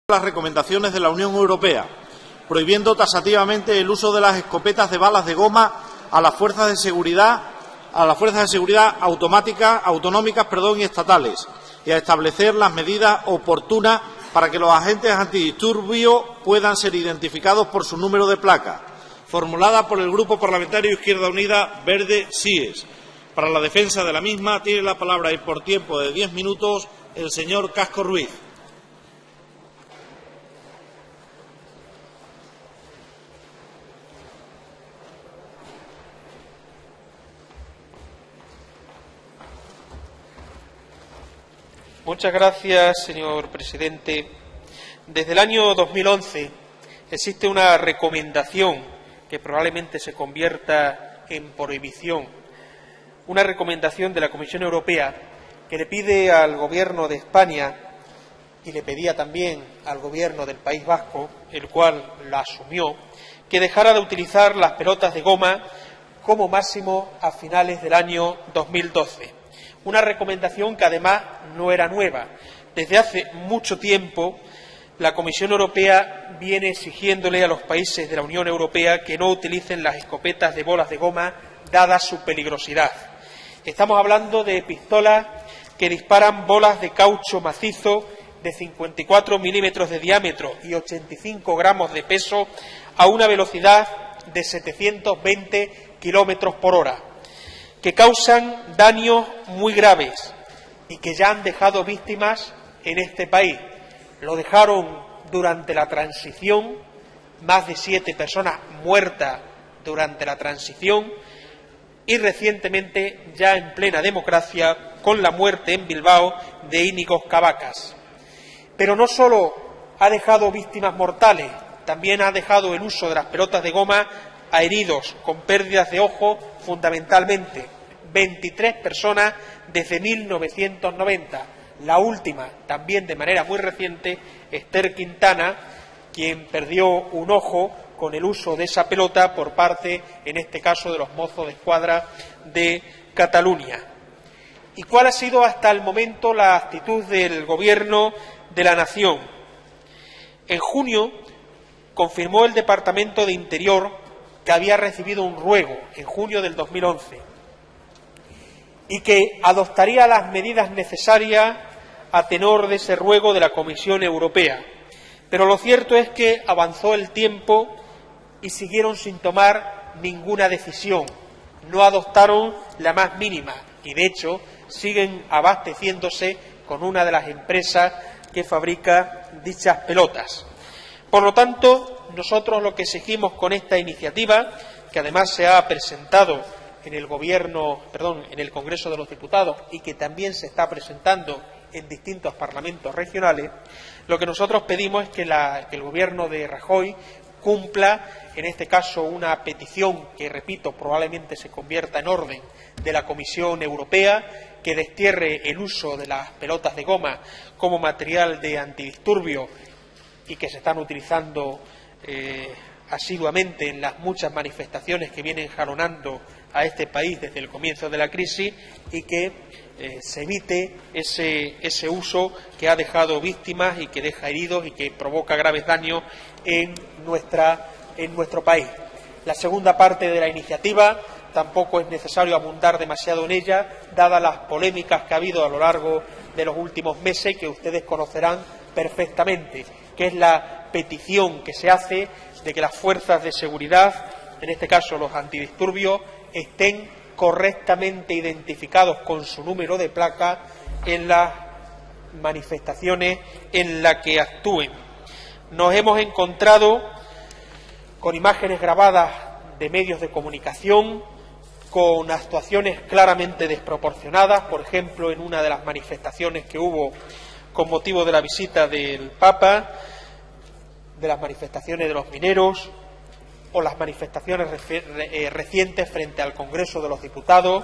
las recomendaciones de la Unión Europea, prohibiendo taxativamente el uso de las escopetas de balas de goma a las fuerzas de seguridad, autonómicas y estatales, y a establecer las medidas oportunas para que los agentes antidisturbios puedan ser identificados por su número de placa, formulada por el Grupo Parlamentario Izquierda Unida Verde SIES. Para la defensa de la misma tiene la palabra y por tiempo de 10 minutos el señor Casco Ruiz. Muchas gracias, señor presidente. Desde el año 2011 existe una recomendación que probablemente se convierta en prohibición, una recomendación de la Comisión Europea que le pide al Gobierno de España y le pedía también al Gobierno del País Vasco, el cual la asumió, que dejara de utilizar las pelotas de goma como máximo a finales del año 2012. Una recomendación que además no era nueva. Desde hace mucho tiempo la Comisión Europea viene exigiéndole a los países de la Unión Europea que no utilicen las escopetas de bolas de goma dada su peligrosidad. Estamos hablando de pistolas que disparan bolas de caucho macizo de 54 milímetros de diámetro y 85 gramos de peso a una velocidad de 720 kilómetros por hora, que causan daños muy graves y que ya han dejado víctimas en este país. Lo dejaron durante la transición, más de 7 personas muertas durante la transición, y recientemente, ya en plena democracia, con la muerte en Bilbao de Íñigo Cabacas. Pero no solo ha dejado víctimas mortales, también ha dejado el uso de las pelotas de goma a heridos con pérdidas de ojo, fundamentalmente 23 personas desde 1990. La última, también de manera muy reciente, Esther Quintana, quien perdió un ojo con el uso de esa pelota por parte, en este caso, de los Mossos de Escuadra de Cataluña. ¿Y cuál ha sido hasta el momento la actitud del Gobierno de la Nación? En junio confirmó el Departamento de Interior que había recibido un ruego, en junio del 2011, y que adoptaría las medidas necesarias a tenor de ese ruego de la Comisión Europea. Pero lo cierto es que avanzó el tiempo y siguieron sin tomar ninguna decisión. No adoptaron la más mínima y, de hecho, siguen abasteciéndose con una de las empresas que fabrica dichas pelotas. Por lo tanto, nosotros lo que exigimos con esta iniciativa, que además se ha presentado en el Congreso de los Diputados y que también se está presentando en distintos parlamentos regionales, lo que nosotros pedimos es que el Gobierno de Rajoy cumpla, en este caso, una petición que, repito, probablemente se convierta en orden de la Comisión Europea, que destierre el uso de las pelotas de goma como material de antidisturbio y que se están utilizando asiduamente en las muchas manifestaciones que vienen jalonando a este país desde el comienzo de la crisis, y que se evite ese uso que ha dejado víctimas y que deja heridos y que provoca graves daños en nuestro país. La segunda parte de la iniciativa tampoco es necesario abundar demasiado en ella, dadas las polémicas que ha habido a lo largo de los últimos meses, que ustedes conocerán perfectamente, que es la petición que se hace de que las fuerzas de seguridad, en este caso los antidisturbios, estén correctamente identificados con su número de placa en las manifestaciones en las que actúen. Nos hemos encontrado con imágenes grabadas de medios de comunicación, con actuaciones claramente desproporcionadas, por ejemplo, en una de las manifestaciones que hubo con motivo de la visita del Papa, de las manifestaciones de los mineros o las manifestaciones recientes frente al Congreso de los Diputados,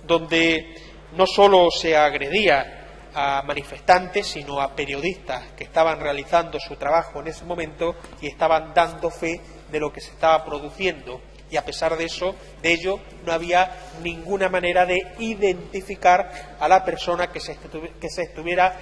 donde no solo se agredía a manifestantes, sino a periodistas que estaban realizando su trabajo en ese momento y estaban dando fe de lo que se estaba produciendo. Y a pesar de ello, no había ninguna manera de identificar a la persona que se estuviera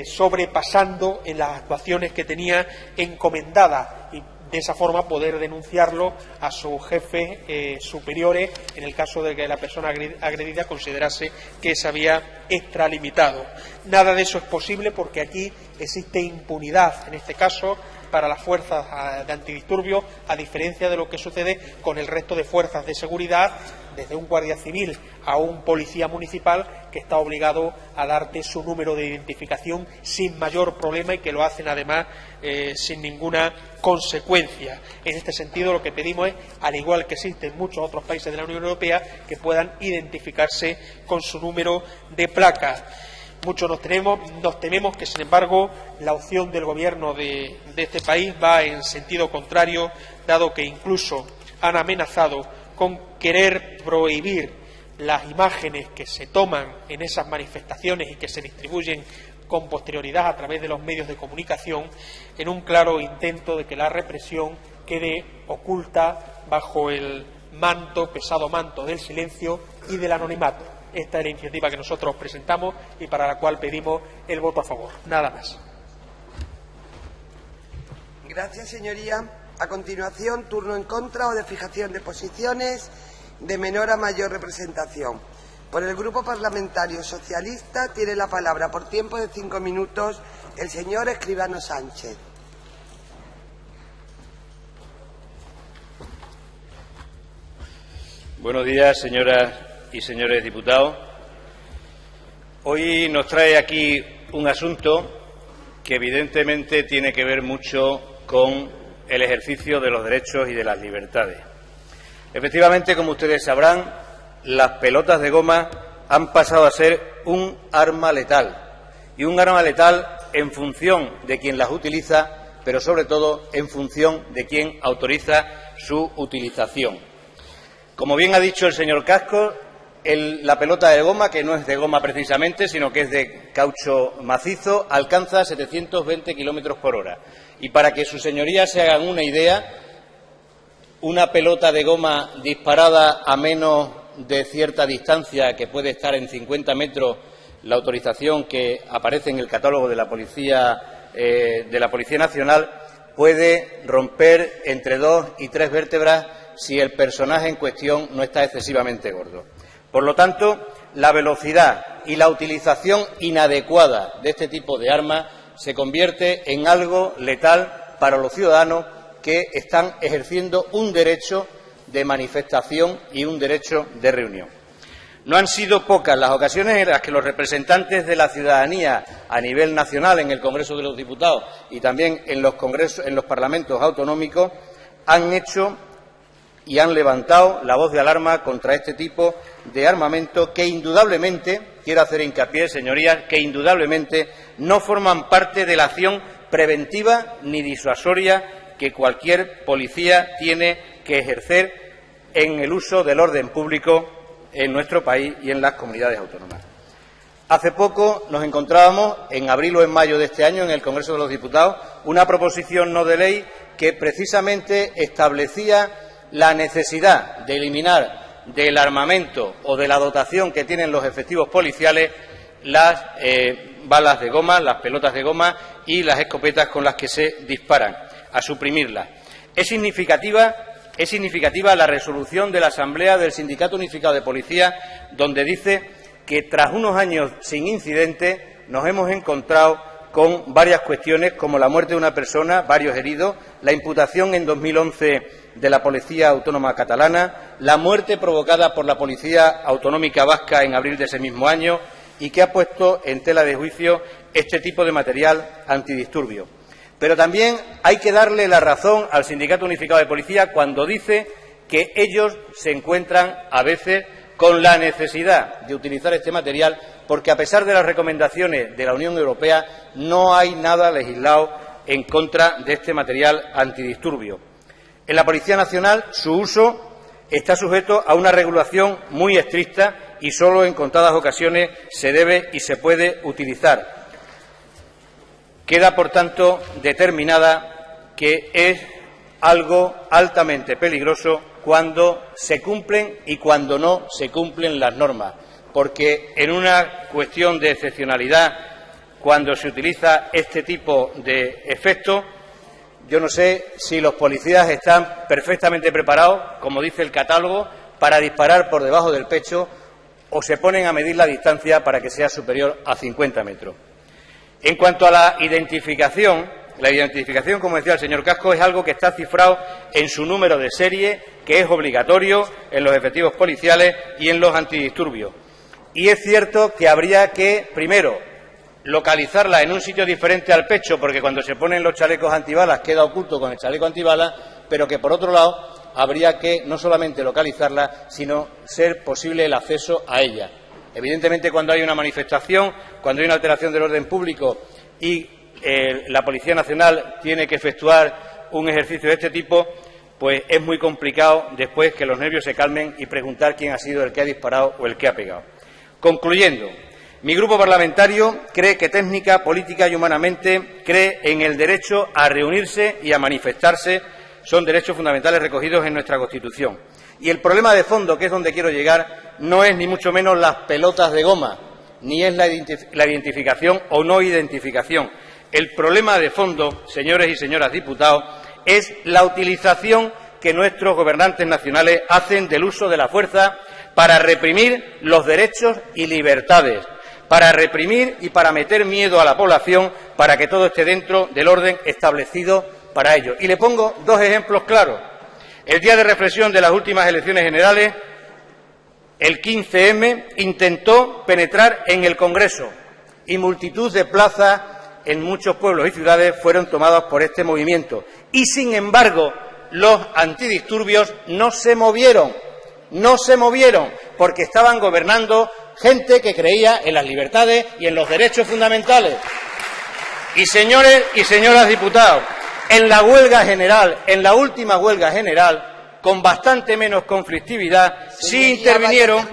sobrepasando en las actuaciones que tenía encomendadas y de esa forma poder denunciarlo a sus jefes superiores en el caso de que la persona agredida considerase que se había extralimitado. Nada de eso es posible porque aquí existe impunidad, en este caso, para las fuerzas de antidisturbios, a diferencia de lo que sucede con el resto de fuerzas de seguridad, desde un guardia civil a un policía municipal que está obligado a darte su número de identificación sin mayor problema y que lo hacen además sin ninguna consecuencia. En este sentido, lo que pedimos es, al igual que existe en muchos otros países de la Unión Europea, que puedan identificarse con su número de placa. Muchos nos tememos que, sin embargo, la opción del Gobierno de este país va en sentido contrario, dado que incluso han amenazado con querer prohibir las imágenes que se toman en esas manifestaciones y que se distribuyen con posterioridad a través de los medios de comunicación, en un claro intento de que la represión quede oculta bajo el pesado manto del silencio y del anonimato. Esta es la iniciativa que nosotros presentamos y para la cual pedimos el voto a favor. Nada más. Gracias, señoría. A continuación, turno en contra o de fijación de posiciones de menor a mayor representación. Por el Grupo Parlamentario Socialista tiene la palabra por tiempo de 5 minutos el señor Escribano Sánchez. Buenos días, señoras y señores diputados. Hoy nos trae aquí un asunto que evidentemente tiene que ver mucho con el ejercicio de los derechos y de las libertades. Efectivamente, como ustedes sabrán, las pelotas de goma han pasado a ser un arma letal, y un arma letal en función de quien las utiliza, pero sobre todo en función de quien autoriza su utilización. Como bien ha dicho el señor Casco, la pelota de goma, que no es de goma precisamente, sino que es de caucho macizo, alcanza 720 kilómetros por hora. Y para que sus señorías se hagan una idea, una pelota de goma disparada a menos de cierta distancia, que puede estar en 50 metros, la autorización que aparece en el catálogo de la Policía Nacional, puede romper entre 2 y 3 vértebras si el personaje en cuestión no está excesivamente gordo. Por lo tanto, la velocidad y la utilización inadecuada de este tipo de armas se convierte en algo letal para los ciudadanos que están ejerciendo un derecho de manifestación y un derecho de reunión. No han sido pocas las ocasiones en las que los representantes de la ciudadanía a nivel nacional en el Congreso de los Diputados y también en los parlamentos autonómicos han hecho y han levantado la voz de alarma contra este tipo de armamento que indudablemente, quiero hacer hincapié, señorías, que indudablemente no forman parte de la acción preventiva ni disuasoria que cualquier policía tiene que ejercer en el uso del orden público en nuestro país y en las comunidades autónomas. Hace poco nos encontrábamos, en abril o en mayo de este año, en el Congreso de los Diputados, una proposición no de ley que precisamente establecía la necesidad de eliminar del armamento o de la dotación que tienen los efectivos policiales las balas de goma, las pelotas de goma y las escopetas con las que se disparan, a suprimirlas. Es significativa la resolución de la Asamblea del Sindicato Unificado de Policía, donde dice que tras unos años sin incidente nos hemos encontrado con varias cuestiones, como la muerte de una persona, varios heridos, la imputación en 2011 de la Policía Autónoma Catalana, la muerte provocada por la Policía Autonómica Vasca en abril de ese mismo año, y que ha puesto en tela de juicio este tipo de material antidisturbio. Pero también hay que darle la razón al Sindicato Unificado de Policía cuando dice que ellos se encuentran a veces con la necesidad de utilizar este material porque, a pesar de las recomendaciones de la Unión Europea, no hay nada legislado en contra de este material antidisturbio. En la Policía Nacional su uso está sujeto a una regulación muy estricta y solo en contadas ocasiones se debe y se puede utilizar. Queda, por tanto, determinada que es algo altamente peligroso cuando se cumplen y cuando no se cumplen las normas, porque en una cuestión de excepcionalidad cuando se utiliza este tipo de efecto. Yo no sé si los policías están perfectamente preparados, como dice el catálogo, para disparar por debajo del pecho o se ponen a medir la distancia para que sea superior a 50 metros. En cuanto a la identificación, como decía el señor Casco, es algo que está cifrado en su número de serie, que es obligatorio en los efectivos policiales y en los antidisturbios. Y es cierto que habría que, primero, localizarla en un sitio diferente al pecho, porque cuando se ponen los chalecos antibalas queda oculto con el chaleco antibalas, pero que, por otro lado, habría que no solamente localizarla, sino ser posible el acceso a ella. Evidentemente, cuando hay una manifestación, cuando hay una alteración del orden público y la Policía Nacional tiene que efectuar un ejercicio de este tipo, pues es muy complicado después que los nervios se calmen y preguntar quién ha sido el que ha disparado o el que ha pegado. Concluyendo, mi grupo parlamentario cree que técnica, política y humanamente cree en el derecho a reunirse y a manifestarse. Son derechos fundamentales recogidos en nuestra Constitución. Y el problema de fondo, que es donde quiero llegar, no es ni mucho menos las pelotas de goma, ni es la identificación o no identificación. El problema de fondo, señores y señoras diputados, es la utilización que nuestros gobernantes nacionales hacen del uso de la fuerza para reprimir los derechos y libertades, para reprimir y para meter miedo a la población para que todo esté dentro del orden establecido para ello. Y le pongo dos ejemplos claros. El día de reflexión de las últimas elecciones generales, el 15M intentó penetrar en el Congreso y multitud de plazas en muchos pueblos y ciudades fueron tomadas por este movimiento. Y, sin embargo, los antidisturbios no se movieron, porque estaban gobernando gente que creía en las libertades y en los derechos fundamentales. Y, señores y señoras diputados, en la huelga general, en la última huelga general, con bastante menos conflictividad, sí intervinieron,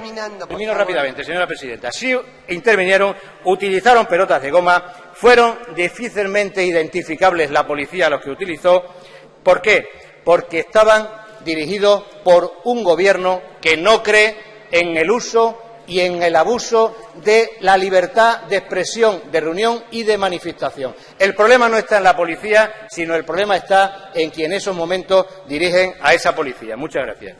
termino rápidamente, señora presidenta, sí intervinieron, utilizaron pelotas de goma, fueron difícilmente identificables la policía los que utilizó. ¿Por qué? Porque estaban dirigidos por un gobierno que no cree en el uso y en el abuso de la libertad de expresión, de reunión y de manifestación. El problema no está en la policía, sino el problema está en quien en esos momentos dirigen a esa policía. Muchas gracias.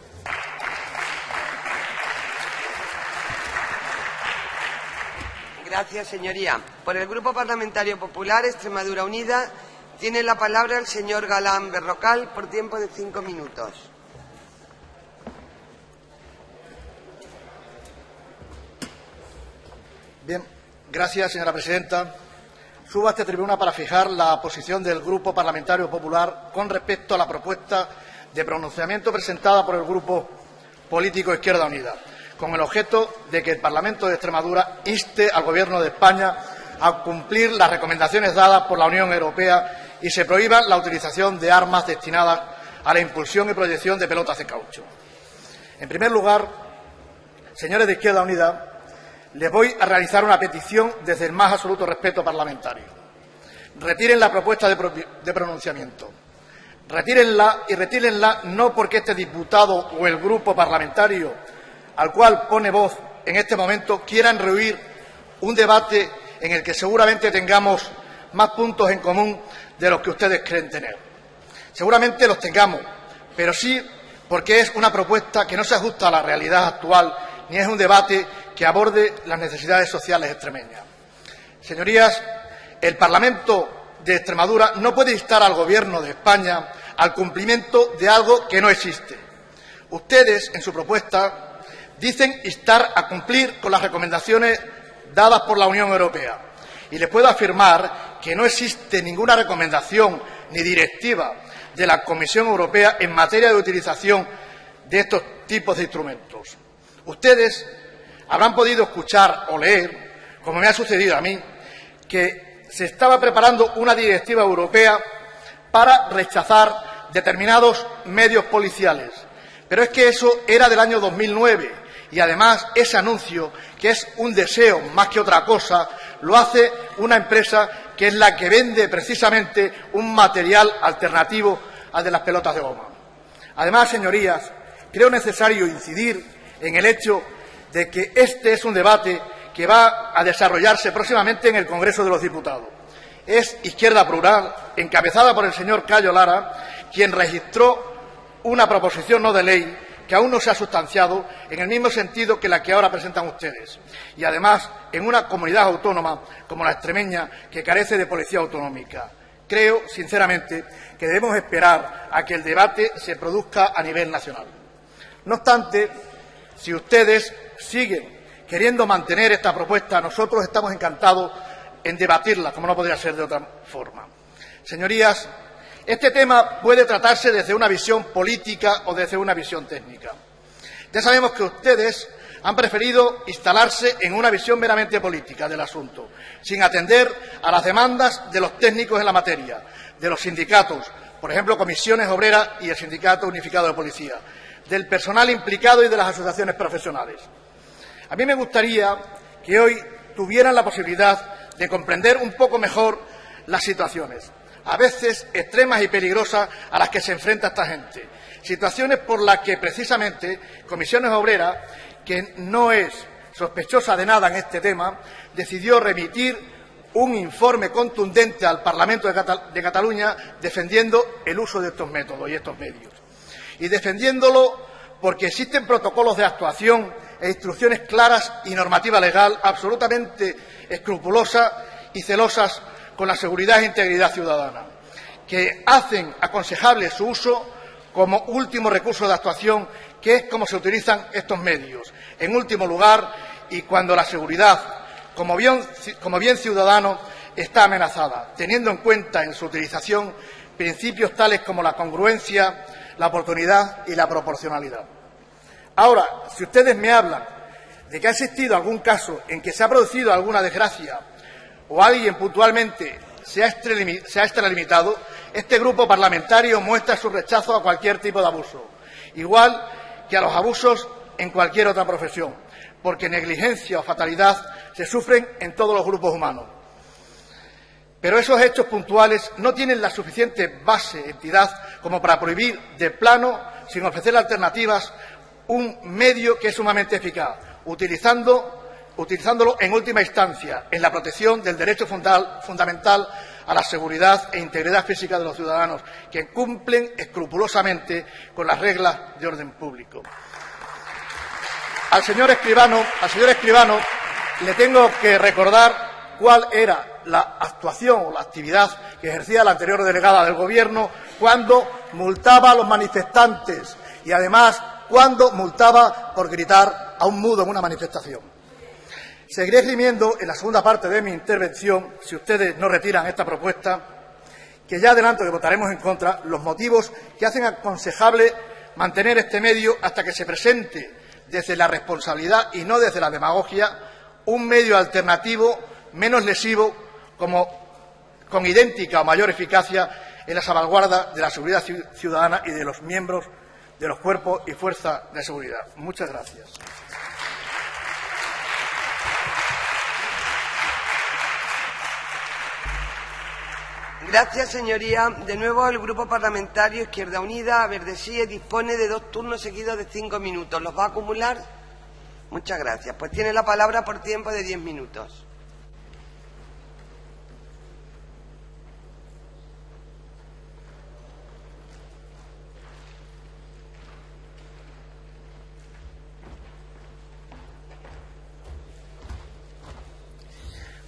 Gracias, señoría. Por el Grupo Parlamentario Popular, Extremadura Unida, tiene la palabra el señor Galán Berrocal por tiempo de 5 minutos. Bien, gracias, señora presidenta. Subo a esta tribuna para fijar la posición del Grupo Parlamentario Popular con respecto a la propuesta de pronunciamiento presentada por el Grupo Político Izquierda Unida, con el objeto de que el Parlamento de Extremadura inste al Gobierno de España a cumplir las recomendaciones dadas por la Unión Europea y se prohíba la utilización de armas destinadas a la impulsión y proyección de pelotas de caucho. En primer lugar, señores de Izquierda Unida, les voy a realizar una petición desde el más absoluto respeto parlamentario. Retiren la propuesta de pronunciamiento. Retírenla y retírenla no porque este diputado o el grupo parlamentario al cual pone voz en este momento quieran rehuir un debate en el que seguramente tengamos más puntos en común de los que ustedes creen tener. Seguramente los tengamos, pero sí porque es una propuesta que no se ajusta a la realidad actual ni es un debate que aborde las necesidades sociales extremeñas. Señorías, el Parlamento de Extremadura no puede instar al Gobierno de España al cumplimiento de algo que no existe. Ustedes, en su propuesta, dicen instar a cumplir con las recomendaciones dadas por la Unión Europea. Y les puedo afirmar que no existe ninguna recomendación ni directiva de la Comisión Europea en materia de utilización de estos tipos de instrumentos. Ustedes habrán podido escuchar o leer, como me ha sucedido a mí, que se estaba preparando una directiva europea para rechazar determinados medios policiales. Pero es que eso era del año 2009 y, además, ese anuncio, que es un deseo más que otra cosa, lo hace una empresa que es la que vende precisamente un material alternativo al de las pelotas de goma. Además, señorías, creo necesario incidir en el hecho de que este es un debate que va a desarrollarse próximamente en el Congreso de los Diputados. Es Izquierda Plural, encabezada por el señor Cayo Lara, quien registró una proposición no de ley que aún no se ha sustanciado en el mismo sentido que la que ahora presentan ustedes, y además en una comunidad autónoma como la extremeña, que carece de policía autonómica. Creo, sinceramente, que debemos esperar a que el debate se produzca a nivel nacional. No obstante, si ustedes siguen queriendo mantener esta propuesta, nosotros estamos encantados en debatirla, como no podría ser de otra forma. Señorías, este tema puede tratarse desde una visión política o desde una visión técnica. Ya sabemos que ustedes han preferido instalarse en una visión meramente política del asunto, sin atender a las demandas de los técnicos en la materia, de los sindicatos, por ejemplo, Comisiones Obreras y el Sindicato Unificado de Policía, del personal implicado y de las asociaciones profesionales. A mí me gustaría que hoy tuvieran la posibilidad de comprender un poco mejor las situaciones, a veces extremas y peligrosas, a las que se enfrenta esta gente. Situaciones por las que, precisamente, Comisiones Obreras, que no es sospechosa de nada en este tema, decidió remitir un informe contundente al Parlamento de Cataluña defendiendo el uso de estos métodos y estos medios. Y defendiéndolo porque existen protocolos de actuación e instrucciones claras y normativa legal absolutamente escrupulosas y celosas con la seguridad e integridad ciudadana, que hacen aconsejable su uso como último recurso de actuación, que es como se utilizan estos medios, en último lugar y cuando la seguridad, como bien ciudadano, está amenazada, teniendo en cuenta en su utilización principios tales como la congruencia, la oportunidad y la proporcionalidad. Ahora, si ustedes me hablan de que ha existido algún caso en que se ha producido alguna desgracia o alguien puntualmente se ha extralimitado, este grupo parlamentario muestra su rechazo a cualquier tipo de abuso, igual que a los abusos en cualquier otra profesión, porque negligencia o fatalidad se sufren en todos los grupos humanos. Pero esos hechos puntuales no tienen la suficiente base, entidad, como para prohibir de plano, sin ofrecer alternativas, un medio que es sumamente eficaz, utilizándolo en última instancia en la protección del derecho fundamental a la seguridad e integridad física de los ciudadanos, que cumplen escrupulosamente con las reglas de orden público. Al señor Escribano le tengo que recordar cuál era la actuación o la actividad que ejercía la anterior delegada del Gobierno cuando multaba a los manifestantes y, además, cuando multaba por gritar a un mudo en una manifestación. Seguiré esgrimiendo en la segunda parte de mi intervención, si ustedes no retiran esta propuesta, que ya adelanto que votaremos en contra, los motivos que hacen aconsejable mantener este medio hasta que se presente desde la responsabilidad y no desde la demagogia un medio alternativo menos lesivo con idéntica o mayor eficacia en la salvaguarda de la seguridad ciudadana y de los miembros de los cuerpos y fuerzas de seguridad. Muchas gracias. Gracias, señoría. De nuevo, el Grupo Parlamentario Izquierda Unida, Verde Sí, dispone de 2 turnos seguidos de 5 minutos. ¿Los va a acumular? Muchas gracias. Pues tiene la palabra por tiempo de 10 minutos.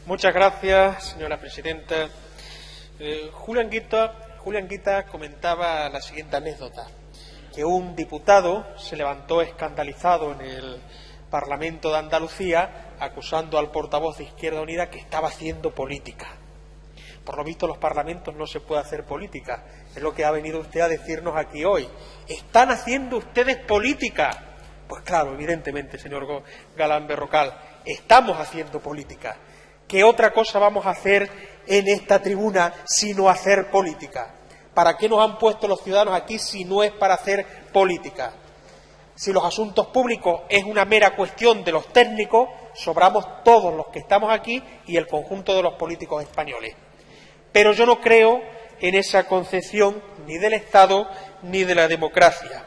Muchas gracias, señora presidenta. Julián Guita comentaba la siguiente anécdota, que un diputado se levantó escandalizado en el Parlamento de Andalucía acusando al portavoz de Izquierda Unida que estaba haciendo política. Por lo visto, en los parlamentos no se puede hacer política. Es lo que ha venido usted a decirnos aquí hoy. ¿Están haciendo ustedes política? Pues claro, evidentemente, señor Galán Berrocal, estamos haciendo política. ¿Qué otra cosa vamos a hacer en esta tribuna sino hacer política? ¿Para qué nos han puesto los ciudadanos aquí si no es para hacer política? Si los asuntos públicos es una mera cuestión de los técnicos, sobramos todos los que estamos aquí y el conjunto de los políticos españoles. Pero yo no creo en esa concepción ni del Estado ni de la democracia.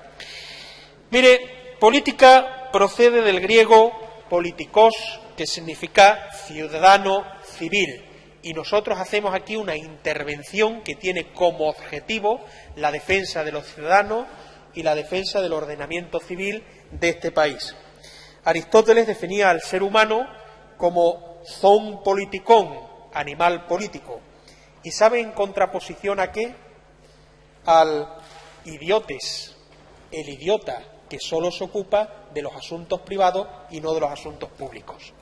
Mire, política procede del griego politikos, que significa ciudadano civil. Y nosotros hacemos aquí una intervención que tiene como objetivo la defensa de los ciudadanos y la defensa del ordenamiento civil de este país. Aristóteles definía al ser humano como zoon politikon, animal político. ¿Y sabe en contraposición a qué? Al idiotes, el idiota, que solo se ocupa de los asuntos privados y no de los asuntos públicos.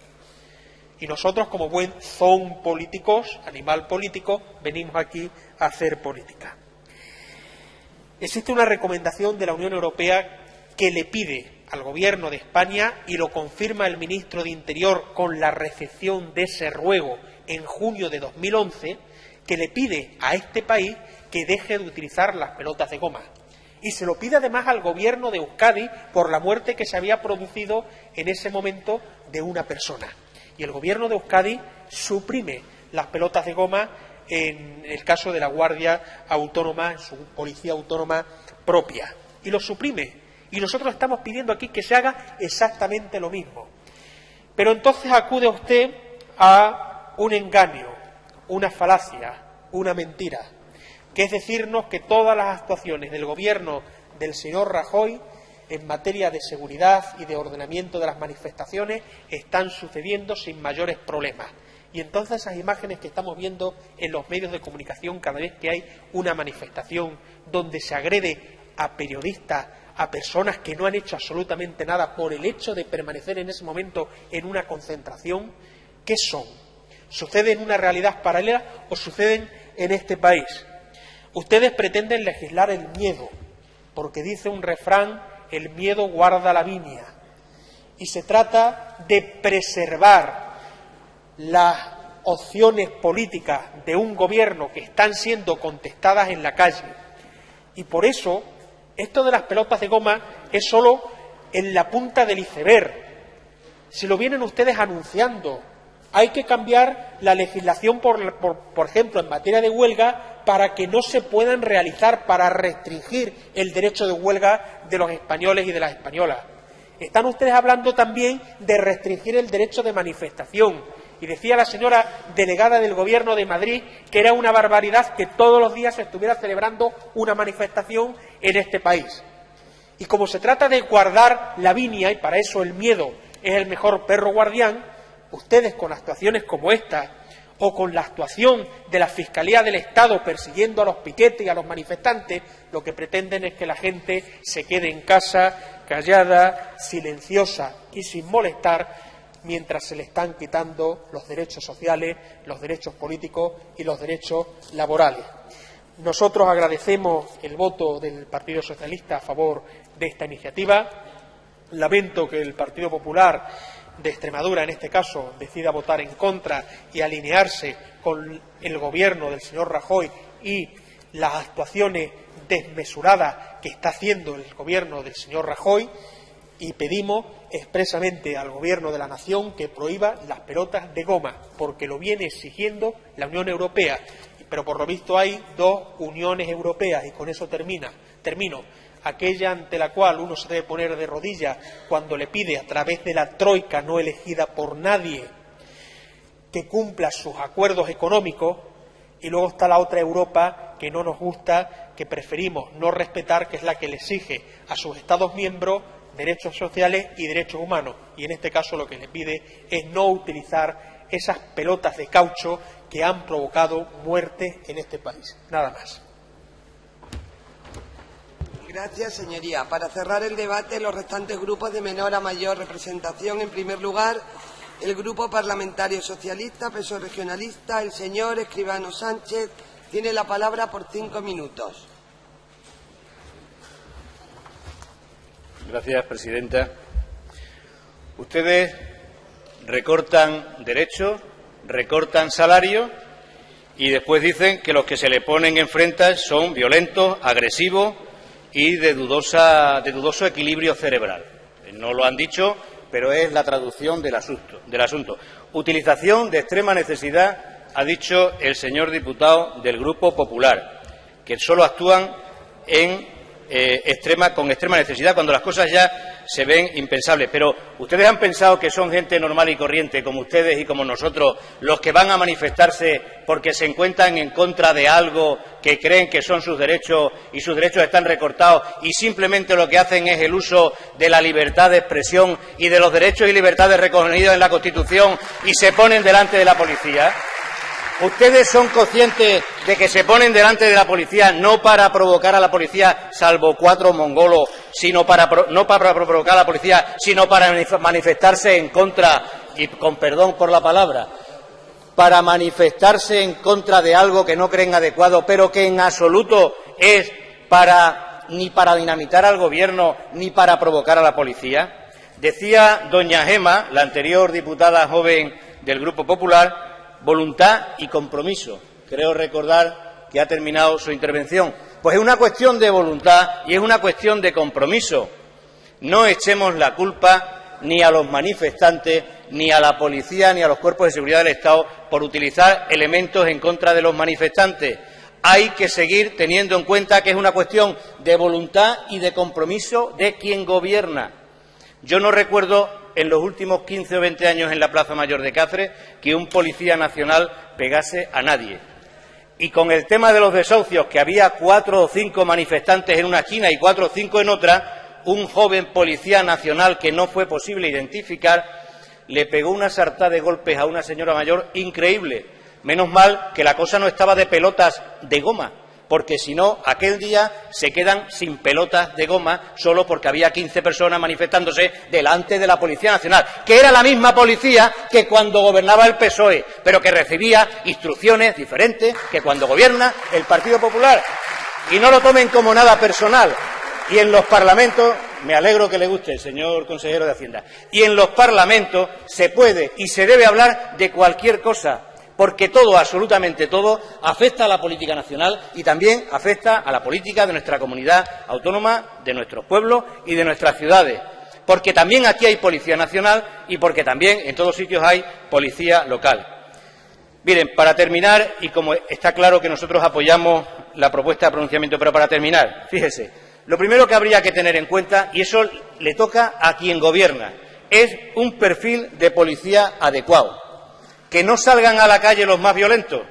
Y nosotros, como buen zoon políticos, animal político, venimos aquí a hacer política. Existe una recomendación de la Unión Europea que le pide al Gobierno de España, y lo confirma el ministro de Interior con la recepción de ese ruego en junio de 2011, que le pide a este país que deje de utilizar las pelotas de goma. Y se lo pide además al Gobierno de Euskadi por la muerte que se había producido en ese momento de una persona. Y el Gobierno de Euskadi suprime las pelotas de goma en el caso de la Guardia Autónoma, en su policía autónoma propia. Y lo suprime. Y nosotros estamos pidiendo aquí que se haga exactamente lo mismo. Pero entonces acude usted a un engaño, una falacia, una mentira, que es decirnos que todas las actuaciones del Gobierno del señor Rajoy en materia de seguridad y de ordenamiento de las manifestaciones están sucediendo sin mayores problemas. Y entonces esas imágenes que estamos viendo en los medios de comunicación cada vez que hay una manifestación donde se agrede a periodistas, a personas que no han hecho absolutamente nada por el hecho de permanecer en ese momento en una concentración, ¿qué son? ¿Suceden en una realidad paralela o suceden en este país? Ustedes pretenden legislar el miedo, porque dice un refrán: el miedo guarda la viña. Y se trata de preservar las opciones políticas de un gobierno que están siendo contestadas en la calle. Y por eso, esto de las pelotas de goma es solo en la punta del iceberg. Si lo vienen ustedes anunciando, hay que cambiar la legislación, por ejemplo, en materia de huelga, para que no se puedan realizar, para restringir el derecho de huelga de los españoles y de las españolas. Están ustedes hablando también de restringir el derecho de manifestación. Y decía la señora delegada del Gobierno de Madrid que era una barbaridad que todos los días se estuviera celebrando una manifestación en este país. Y como se trata de guardar la viña, y para eso el miedo es el mejor perro guardián, ustedes con actuaciones como esta, o con la actuación de la Fiscalía del Estado persiguiendo a los piquetes y a los manifestantes, lo que pretenden es que la gente se quede en casa, callada, silenciosa y sin molestar, mientras se le están quitando los derechos sociales, los derechos políticos y los derechos laborales. Nosotros agradecemos el voto del Partido Socialista a favor de esta iniciativa. Lamento que el Partido Popular de Extremadura, en este caso, decida votar en contra y alinearse con el Gobierno del señor Rajoy y las actuaciones desmesuradas que está haciendo el Gobierno del señor Rajoy, y pedimos expresamente al Gobierno de la Nación que prohíba las pelotas de goma, porque lo viene exigiendo la Unión Europea. Pero por lo visto hay dos uniones europeas, y con eso termino. Aquella ante la cual uno se debe poner de rodillas cuando le pide, a través de la troika no elegida por nadie, que cumpla sus acuerdos económicos, y luego está la otra Europa que no nos gusta, que preferimos no respetar, que es la que le exige a sus Estados miembros derechos sociales y derechos humanos. Y en este caso lo que le pide es no utilizar esas pelotas de caucho que han provocado muerte en este país. Nada más. Gracias, señoría. Para cerrar el debate, los restantes grupos de menor a mayor representación. En primer lugar, el Grupo Parlamentario Socialista, PSOE Regionalista, el señor Escribano Sánchez tiene la palabra por 5 minutos. Gracias, presidenta. Ustedes recortan derechos, recortan salarios y después dicen que los que se le ponen enfrente son violentos, agresivos y de dudoso equilibrio cerebral. No lo han dicho, pero es la traducción del asunto. Utilización de extrema necesidad, ha dicho el señor diputado del Grupo Popular, que solo actúan con extrema necesidad cuando las cosas ya se ven impensables. Pero ustedes han pensado que son gente normal y corriente, como ustedes y como nosotros, los que van a manifestarse porque se encuentran en contra de algo que creen que son sus derechos y sus derechos están recortados y simplemente lo que hacen es el uso de la libertad de expresión y de los derechos y libertades reconocidos en la Constitución y se ponen delante de la policía? ¿Ustedes son conscientes de que se ponen delante de la policía no para provocar a la policía, salvo 4 mongolos, no para provocar a la policía, sino para manifestarse en contra, y con perdón por la palabra, para manifestarse en contra de algo que no creen adecuado, pero que en absoluto es ni para dinamitar al Gobierno ni para provocar a la policía? Decía doña Gema, la anterior diputada joven del Grupo Popular, voluntad y compromiso. Creo recordar que ha terminado su intervención. Pues es una cuestión de voluntad y es una cuestión de compromiso. No echemos la culpa ni a los manifestantes, ni a la policía, ni a los cuerpos de seguridad del Estado por utilizar elementos en contra de los manifestantes. Hay que seguir teniendo en cuenta que es una cuestión de voluntad y de compromiso de quien gobierna. Yo no recuerdo en los últimos 15 o 20 años en la Plaza Mayor de Cáceres que un policía nacional pegase a nadie. Y con el tema de los desahucios, que había 4 o 5 manifestantes en una esquina y 4 o 5 en otra, un joven policía nacional que no fue posible identificar le pegó una sartá de golpes a una señora mayor increíble. Menos mal que la cosa no estaba de pelotas de goma, porque si no, aquel día se quedan sin pelotas de goma solo porque había 15 personas manifestándose delante de la Policía Nacional, que era la misma policía que cuando gobernaba el PSOE, pero que recibía instrucciones diferentes que cuando gobierna el Partido Popular. Y no lo tomen como nada personal. Y en los parlamentos, me alegro que le guste, señor consejero de Hacienda, y en los parlamentos se puede y se debe hablar de cualquier cosa, porque todo, absolutamente todo, afecta a la política nacional y también afecta a la política de nuestra comunidad autónoma, de nuestros pueblos y de nuestras ciudades. Porque también aquí hay policía nacional y porque también en todos sitios hay policía local. Miren, para terminar, y como está claro que nosotros apoyamos la propuesta de pronunciamiento, pero para terminar, fíjese, lo primero que habría que tener en cuenta, y eso le toca a quien gobierna, es un perfil de policía adecuado. Que no salgan a la calle los más violentos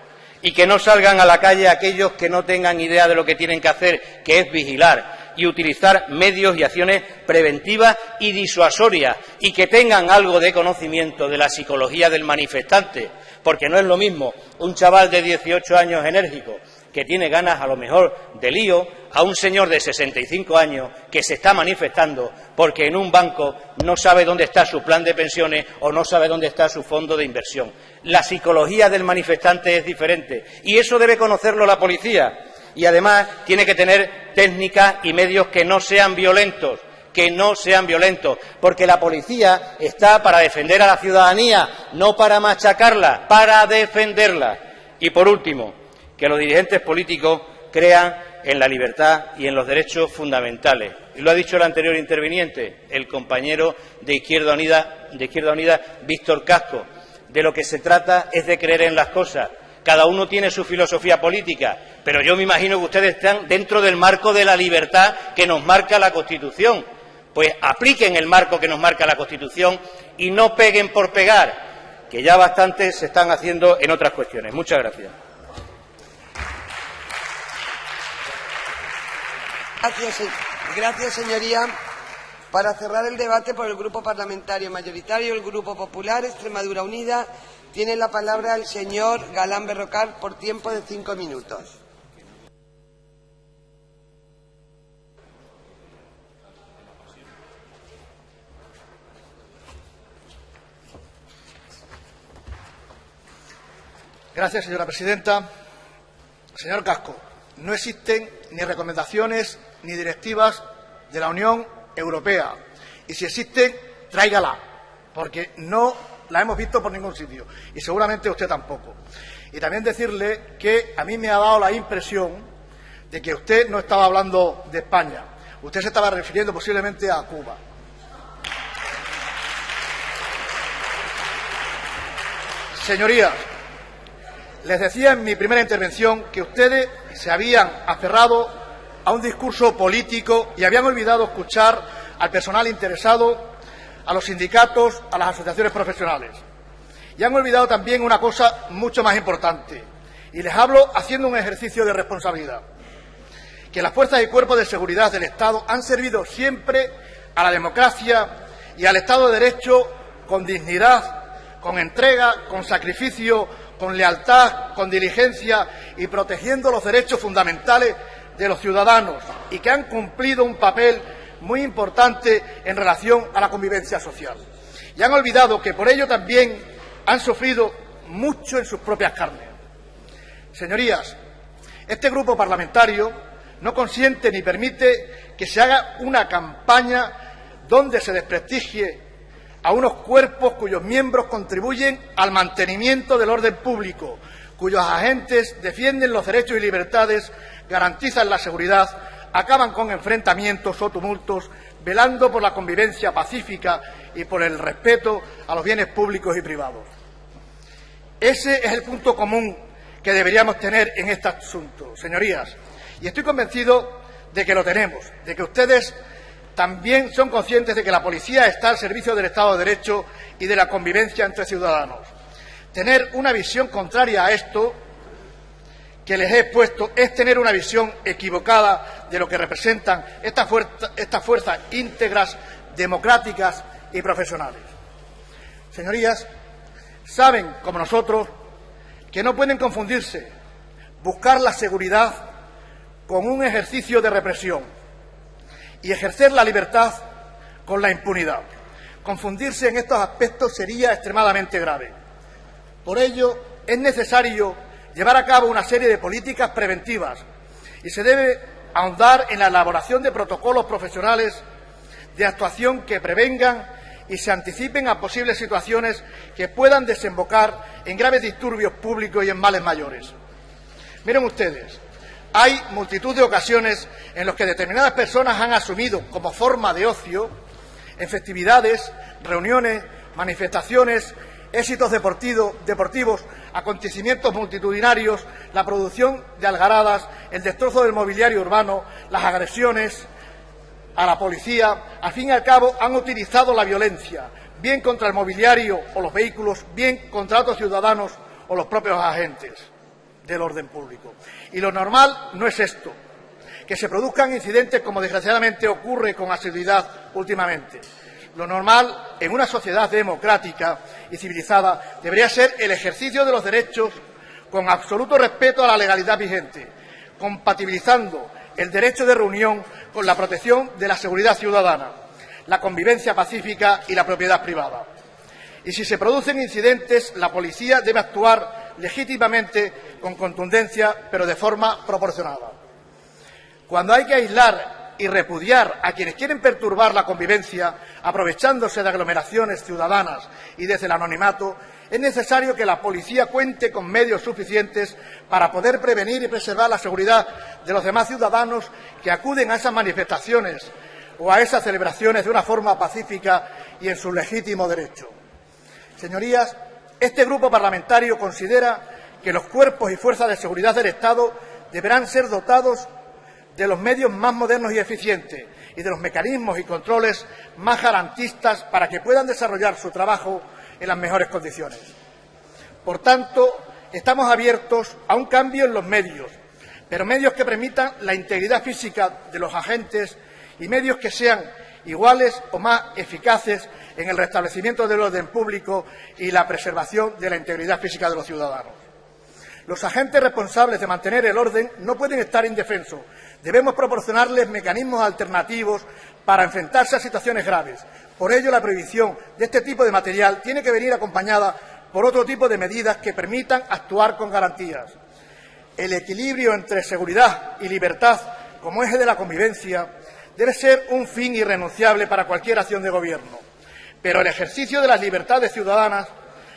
y que no salgan a la calle aquellos que no tengan idea de lo que tienen que hacer, que es vigilar y utilizar medios y acciones preventivas y disuasorias y que tengan algo de conocimiento de la psicología del manifestante, porque no es lo mismo un chaval de 18 años enérgico que tiene ganas a lo mejor de lío, a un señor de 65 años que se está manifestando porque en un banco no sabe dónde está su plan de pensiones o no sabe dónde está su fondo de inversión. La psicología del manifestante es diferente y eso debe conocerlo la policía y además tiene que tener técnicas y medios que no sean violentos, porque la policía está para defender a la ciudadanía, no para machacarla, para defenderla. Y por último, que los dirigentes políticos crean en la libertad y en los derechos fundamentales. Y lo ha dicho el anterior interviniente, el compañero de Izquierda Unida, Víctor Casco. De lo que se trata es de creer en las cosas. Cada uno tiene su filosofía política, pero yo me imagino que ustedes están dentro del marco de la libertad que nos marca la Constitución. Pues apliquen el marco que nos marca la Constitución y no peguen por pegar, que ya bastante se están haciendo en otras cuestiones. Muchas gracias. Gracias, señoría. Para cerrar el debate por el Grupo Parlamentario Mayoritario, el Grupo Popular, Extremadura Unida, tiene la palabra el señor Galán Berrocal por tiempo de 5 minutos. Gracias, señora presidenta. Señor Casco, no existen ni recomendaciones ni directivas de la Unión Europea. Y si existen, tráigala, porque no la hemos visto por ningún sitio. Y seguramente usted tampoco. Y también decirle que a mí me ha dado la impresión de que usted no estaba hablando de España. Usted se estaba refiriendo posiblemente a Cuba. Señorías, les decía en mi primera intervención que ustedes se habían aferrado a un discurso político y habían olvidado escuchar al personal interesado, a los sindicatos, a las asociaciones profesionales. Y han olvidado también una cosa mucho más importante, y les hablo haciendo un ejercicio de responsabilidad, que las fuerzas y cuerpos de seguridad del Estado han servido siempre a la democracia y al Estado de Derecho con dignidad, con entrega, con sacrificio, con lealtad, con diligencia y protegiendo los derechos fundamentales de los ciudadanos, y que han cumplido un papel muy importante en relación a la convivencia social. Y han olvidado que por ello también han sufrido mucho en sus propias carnes. Señorías, este grupo parlamentario no consiente ni permite que se haga una campaña donde se desprestigie a unos cuerpos cuyos miembros contribuyen al mantenimiento del orden público, cuyos agentes defienden los derechos y libertades, garantizan la seguridad, acaban con enfrentamientos o tumultos, velando por la convivencia pacífica y por el respeto a los bienes públicos y privados. Ese es el punto común que deberíamos tener en este asunto, señorías, y estoy convencido de que lo tenemos, de que ustedes también son conscientes de que la policía está al servicio del Estado de Derecho y de la convivencia entre ciudadanos. Tener una visión contraria a esto que les he expuesto es tener una visión equivocada de lo que representan estas fuerzas íntegras, democráticas y profesionales. Señorías, saben, como nosotros, que no pueden confundirse buscar la seguridad con un ejercicio de represión y ejercer la libertad con la impunidad. Confundirse en estos aspectos sería extremadamente grave. Por ello, es necesario llevar a cabo una serie de políticas preventivas y se debe ahondar en la elaboración de protocolos profesionales de actuación que prevengan y se anticipen a posibles situaciones que puedan desembocar en graves disturbios públicos y en males mayores. Miren ustedes, hay multitud de ocasiones en las que determinadas personas han asumido como forma de ocio, en festividades, reuniones, manifestaciones, éxitos deportivos, acontecimientos multitudinarios, la producción de algaradas, el destrozo del mobiliario urbano, las agresiones a la policía. Al fin y al cabo, han utilizado la violencia, bien contra el mobiliario o los vehículos, bien contra otros ciudadanos o los propios agentes del orden público. Y lo normal no es esto, que se produzcan incidentes como desgraciadamente ocurre con asiduidad últimamente. Lo normal en una sociedad democrática y civilizada debería ser el ejercicio de los derechos con absoluto respeto a la legalidad vigente, compatibilizando el derecho de reunión con la protección de la seguridad ciudadana, la convivencia pacífica y la propiedad privada. Y si se producen incidentes, la policía debe actuar legítimamente, con contundencia, pero de forma proporcionada. Cuando hay que aislar y repudiar a quienes quieren perturbar la convivencia, aprovechándose de aglomeraciones ciudadanas y desde el anonimato, es necesario que la policía cuente con medios suficientes para poder prevenir y preservar la seguridad de los demás ciudadanos que acuden a esas manifestaciones o a esas celebraciones de una forma pacífica y en su legítimo derecho. Señorías, este grupo parlamentario considera que los cuerpos y fuerzas de seguridad del Estado deberán ser dotados de los medios más modernos y eficientes y de los mecanismos y controles más garantistas para que puedan desarrollar su trabajo en las mejores condiciones. Por tanto, estamos abiertos a un cambio en los medios, pero medios que permitan la integridad física de los agentes y medios que sean iguales o más eficaces en el restablecimiento del orden público y la preservación de la integridad física de los ciudadanos. Los agentes responsables de mantener el orden no pueden estar indefensos. Debemos proporcionarles mecanismos alternativos para enfrentarse a situaciones graves. Por ello, la prohibición de este tipo de material tiene que venir acompañada por otro tipo de medidas que permitan actuar con garantías. El equilibrio entre seguridad y libertad como eje de la convivencia debe ser un fin irrenunciable para cualquier acción de gobierno. Pero el ejercicio de las libertades ciudadanas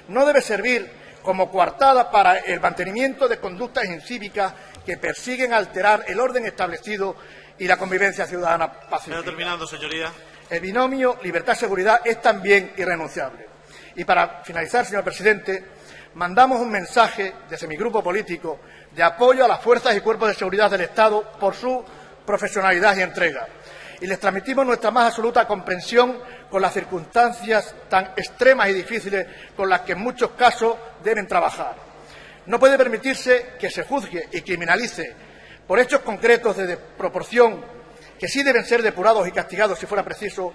no debe servir como coartada para el mantenimiento de conductas incívicas que persiguen alterar el orden establecido y la convivencia ciudadana pacífica. Terminando, señoría. El binomio libertad-seguridad es también irrenunciable. Y para finalizar, señor presidente, mandamos un mensaje desde mi grupo político de apoyo a las fuerzas y cuerpos de seguridad del Estado por su profesionalidad y entrega. y les transmitimos nuestra más absoluta comprensión con las circunstancias tan extremas y difíciles con las que en muchos casos deben trabajar. No puede permitirse que se juzgue y criminalice por hechos concretos de desproporción que sí deben ser depurados y castigados si fuera preciso,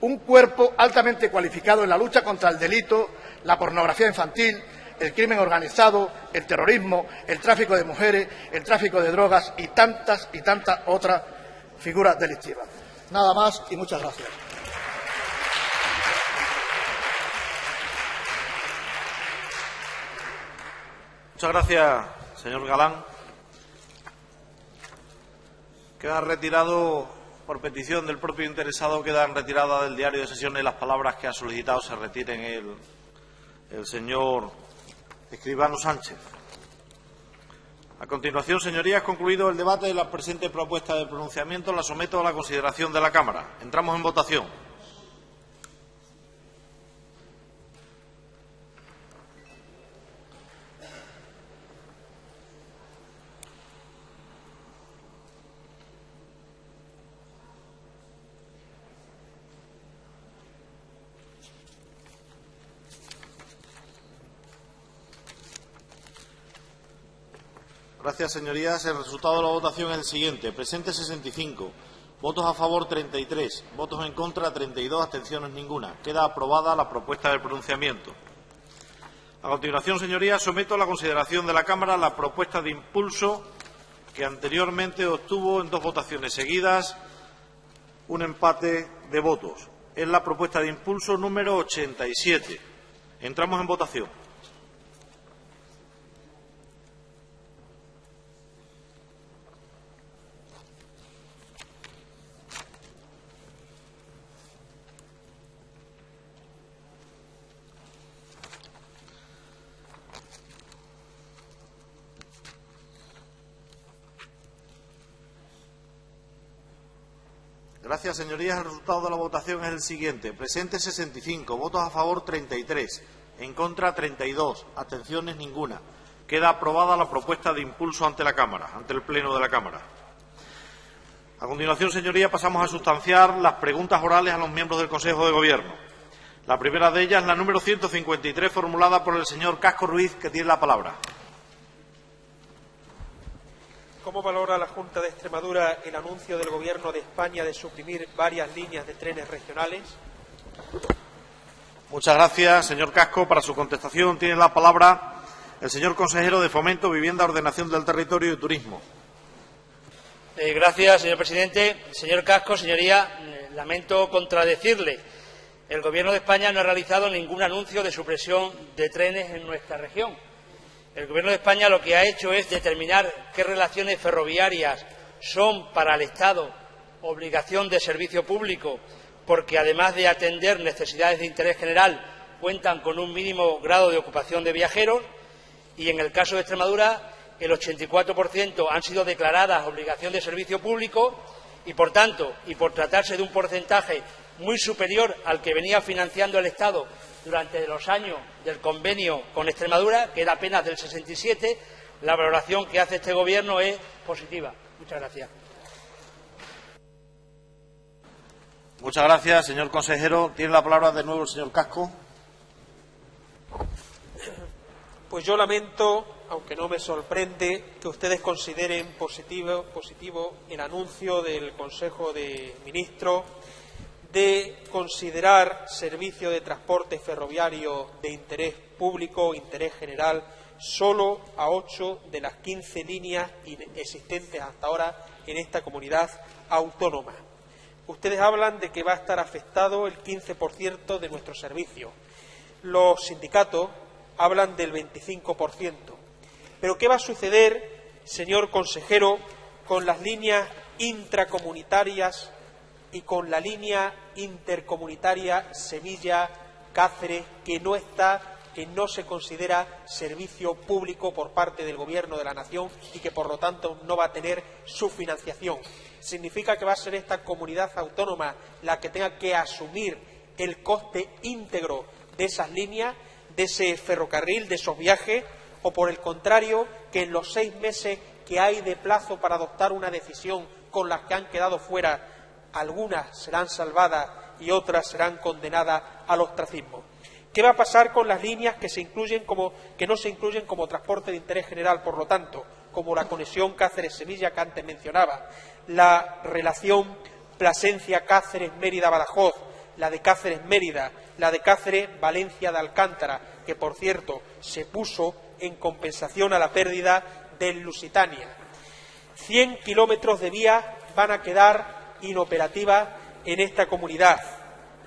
un cuerpo altamente cualificado en la lucha contra el delito, la pornografía infantil, el crimen organizado, el terrorismo, el tráfico de mujeres, el tráfico de drogas y tantas otras figuras delictivas. Nada más y muchas gracias. Muchas gracias, señor Galán. Queda retirado, por petición del propio interesado, quedan retiradas del diario de sesiones las palabras que ha solicitado se retiren el señor escribano Sánchez. A continuación, señorías, concluido el debate de la presente propuesta de pronunciamiento, la someto a la consideración de la Cámara. Entramos en votación. Gracias, señorías. El resultado de la votación es el siguiente. Presentes 65, votos a favor 33, votos en contra 32, abstenciones ninguna. Queda aprobada la propuesta de pronunciamiento. A continuación, señorías, someto a la consideración de la Cámara la propuesta de impulso que anteriormente obtuvo en 2 votaciones seguidas un empate de votos. Es la propuesta de impulso número 87. Entramos en votación. Gracias, señorías. El resultado de la votación es el siguiente. Presentes 65, votos a favor 33, en contra 32, abstenciones ninguna. Queda aprobada la propuesta de impulso ante la Cámara, ante el Pleno de la Cámara. A continuación, señorías, pasamos a sustanciar las preguntas orales a los miembros del Consejo de Gobierno. La primera de ellas, la número 153, formulada por el señor Casco Ruiz, que tiene la palabra. ¿Cómo valora la Junta de Extremadura el anuncio del Gobierno de España de suprimir varias líneas de trenes regionales? Muchas gracias, señor Casco. Para su contestación tiene la palabra el señor consejero de Fomento, Vivienda, Ordenación del Territorio y Turismo. Gracias, señor presidente. Señor Casco, señoría, lamento contradecirle. El Gobierno de España no ha realizado ningún anuncio de supresión de trenes en nuestra región. El Gobierno de España lo que ha hecho es determinar qué relaciones ferroviarias son para el Estado obligación de servicio público, porque además de atender necesidades de interés general, cuentan con un mínimo grado de ocupación de viajeros, y en el caso de Extremadura el 84% han sido declaradas obligación de servicio público y, por tanto, y por tratarse de un porcentaje muy superior al que venía financiando el Estado durante los años del convenio con Extremadura, que era apenas del 67, la valoración que hace este Gobierno es positiva. Muchas gracias. Muchas gracias, señor consejero. Tiene la palabra de nuevo el señor Casco. Pues yo lamento, aunque no me sorprende, que ustedes consideren positivo el anuncio del Consejo de Ministros de considerar servicio de transporte ferroviario de interés público, interés general, solo a 8 de las 15 líneas existentes hasta ahora en esta comunidad autónoma. Ustedes hablan de que va a estar afectado el 15% de nuestro servicio. Los sindicatos hablan del 25%. Pero ¿qué va a suceder, señor consejero, con las líneas intracomunitarias y con la línea intercomunitaria Sevilla-Cáceres, que no se considera servicio público por parte del Gobierno de la Nación y que, por lo tanto, no va a tener su financiación? ¿Significa que va a ser esta comunidad autónoma la que tenga que asumir el coste íntegro de esas líneas, de ese ferrocarril, de esos viajes? ¿O, por el contrario, que en los 6 meses que hay de plazo para adoptar una decisión con las que han quedado fuera algunas serán salvadas y otras serán condenadas al ostracismo. ¿Qué va a pasar con las líneas que no se incluyen como transporte de interés general, por lo tanto, como la conexión Cáceres-Sevilla que antes mencionaba, la relación Plasencia-Cáceres-Mérida-Badajoz, la de Cáceres-Mérida, la de Cáceres-Valencia de Alcántara, que, por cierto, se puso en compensación a la pérdida del Lusitania? 100 kilómetros de vías van a quedar inoperativas en esta comunidad.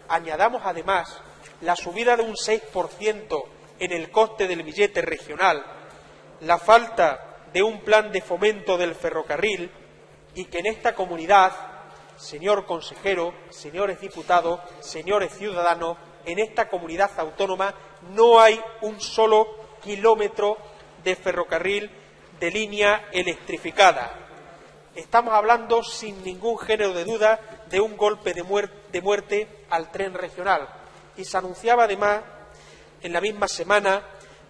Añadamos, además, la subida de un 6% en el coste del billete regional, la falta de un plan de fomento del ferrocarril y que en esta comunidad, señor consejero, señores diputados, señores ciudadanos, en esta comunidad autónoma no hay un solo kilómetro de ferrocarril de línea electrificada. Estamos hablando, sin ningún género de duda, de un golpe de muerte al tren regional. Y se anunciaba, además, en la misma semana,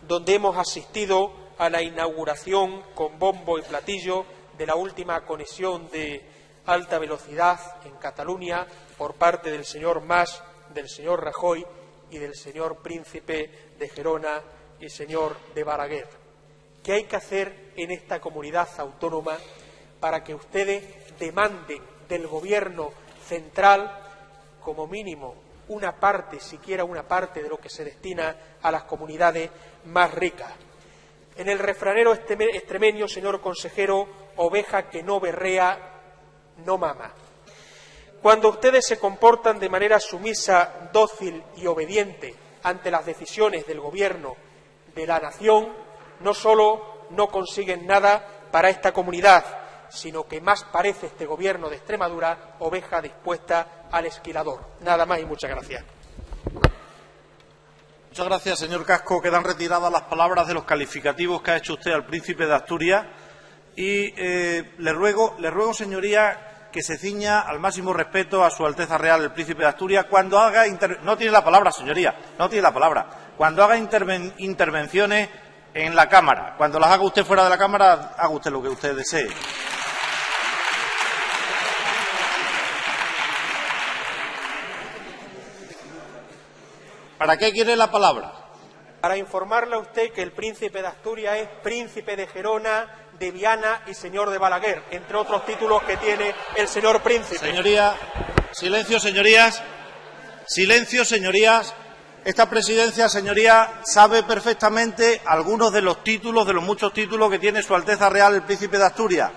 donde hemos asistido a la inauguración con bombo y platillo de la última conexión de alta velocidad en Cataluña por parte del señor Mas, del señor Rajoy y del señor Príncipe de Gerona y señor de Balaguer. ¿Qué hay que hacer en esta comunidad autónoma para que ustedes demanden del Gobierno central, como mínimo, una parte, siquiera una parte de lo que se destina a las comunidades más ricas? En el refranero extremeño, señor consejero, oveja que no berrea, no mama. Cuando ustedes se comportan de manera sumisa, dócil y obediente ante las decisiones del Gobierno de la nación, no solo no consiguen nada para esta comunidad, sino que más parece este Gobierno de Extremadura oveja dispuesta al esquilador. Nada más y muchas gracias. Muchas gracias, señor Casco. Quedan retiradas las palabras de los calificativos que ha hecho usted al Príncipe de Asturias y le ruego, señoría, que se ciña al máximo respeto a Su Alteza Real el Príncipe de Asturias cuando haga no tiene la palabra, señoría, no tiene la palabra. Cuando haga intervenciones en la Cámara. Cuando las haga usted fuera de la Cámara, haga usted lo que usted desee. ¿Para qué quiere la palabra? Para informarle a usted que el Príncipe de Asturias es Príncipe de Gerona, de Viana y señor de Balaguer, entre otros títulos que tiene el señor Príncipe. Señoría, silencio, señorías. Silencio, señorías. Esta presidencia, señoría, sabe perfectamente algunos de los títulos, de los muchos títulos que tiene Su Alteza Real el Príncipe de Asturias.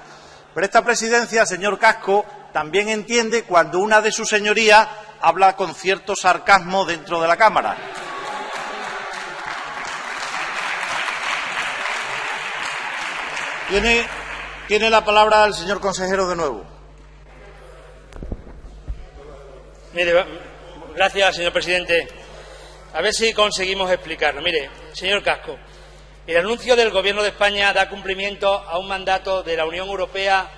Pero esta presidencia, señor Casco, también entiende cuando una de sus señorías habla con cierto sarcasmo dentro de la Cámara. Tiene la palabra el señor consejero de nuevo. Mire, gracias, señor presidente. A ver si conseguimos explicarlo. Mire, señor Casco, el anuncio del Gobierno de España da cumplimiento a un mandato de la Unión Europea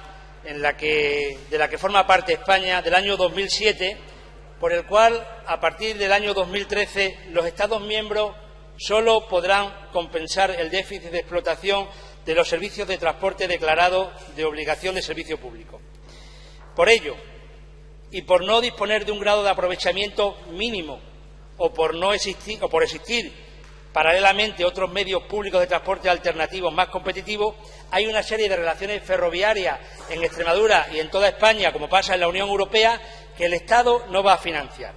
de la que forma parte España del año 2007, por el cual, a partir del año 2013, los Estados miembros solo podrán compensar el déficit de explotación de los servicios de transporte declarados de obligación de servicio público. Por ello, y por no disponer de un grado de aprovechamiento mínimo, o por existir paralelamente otros medios públicos de transporte alternativos más competitivos, hay una serie de relaciones ferroviarias en Extremadura y en toda España, como pasa en la Unión Europea, que el Estado no va a financiar.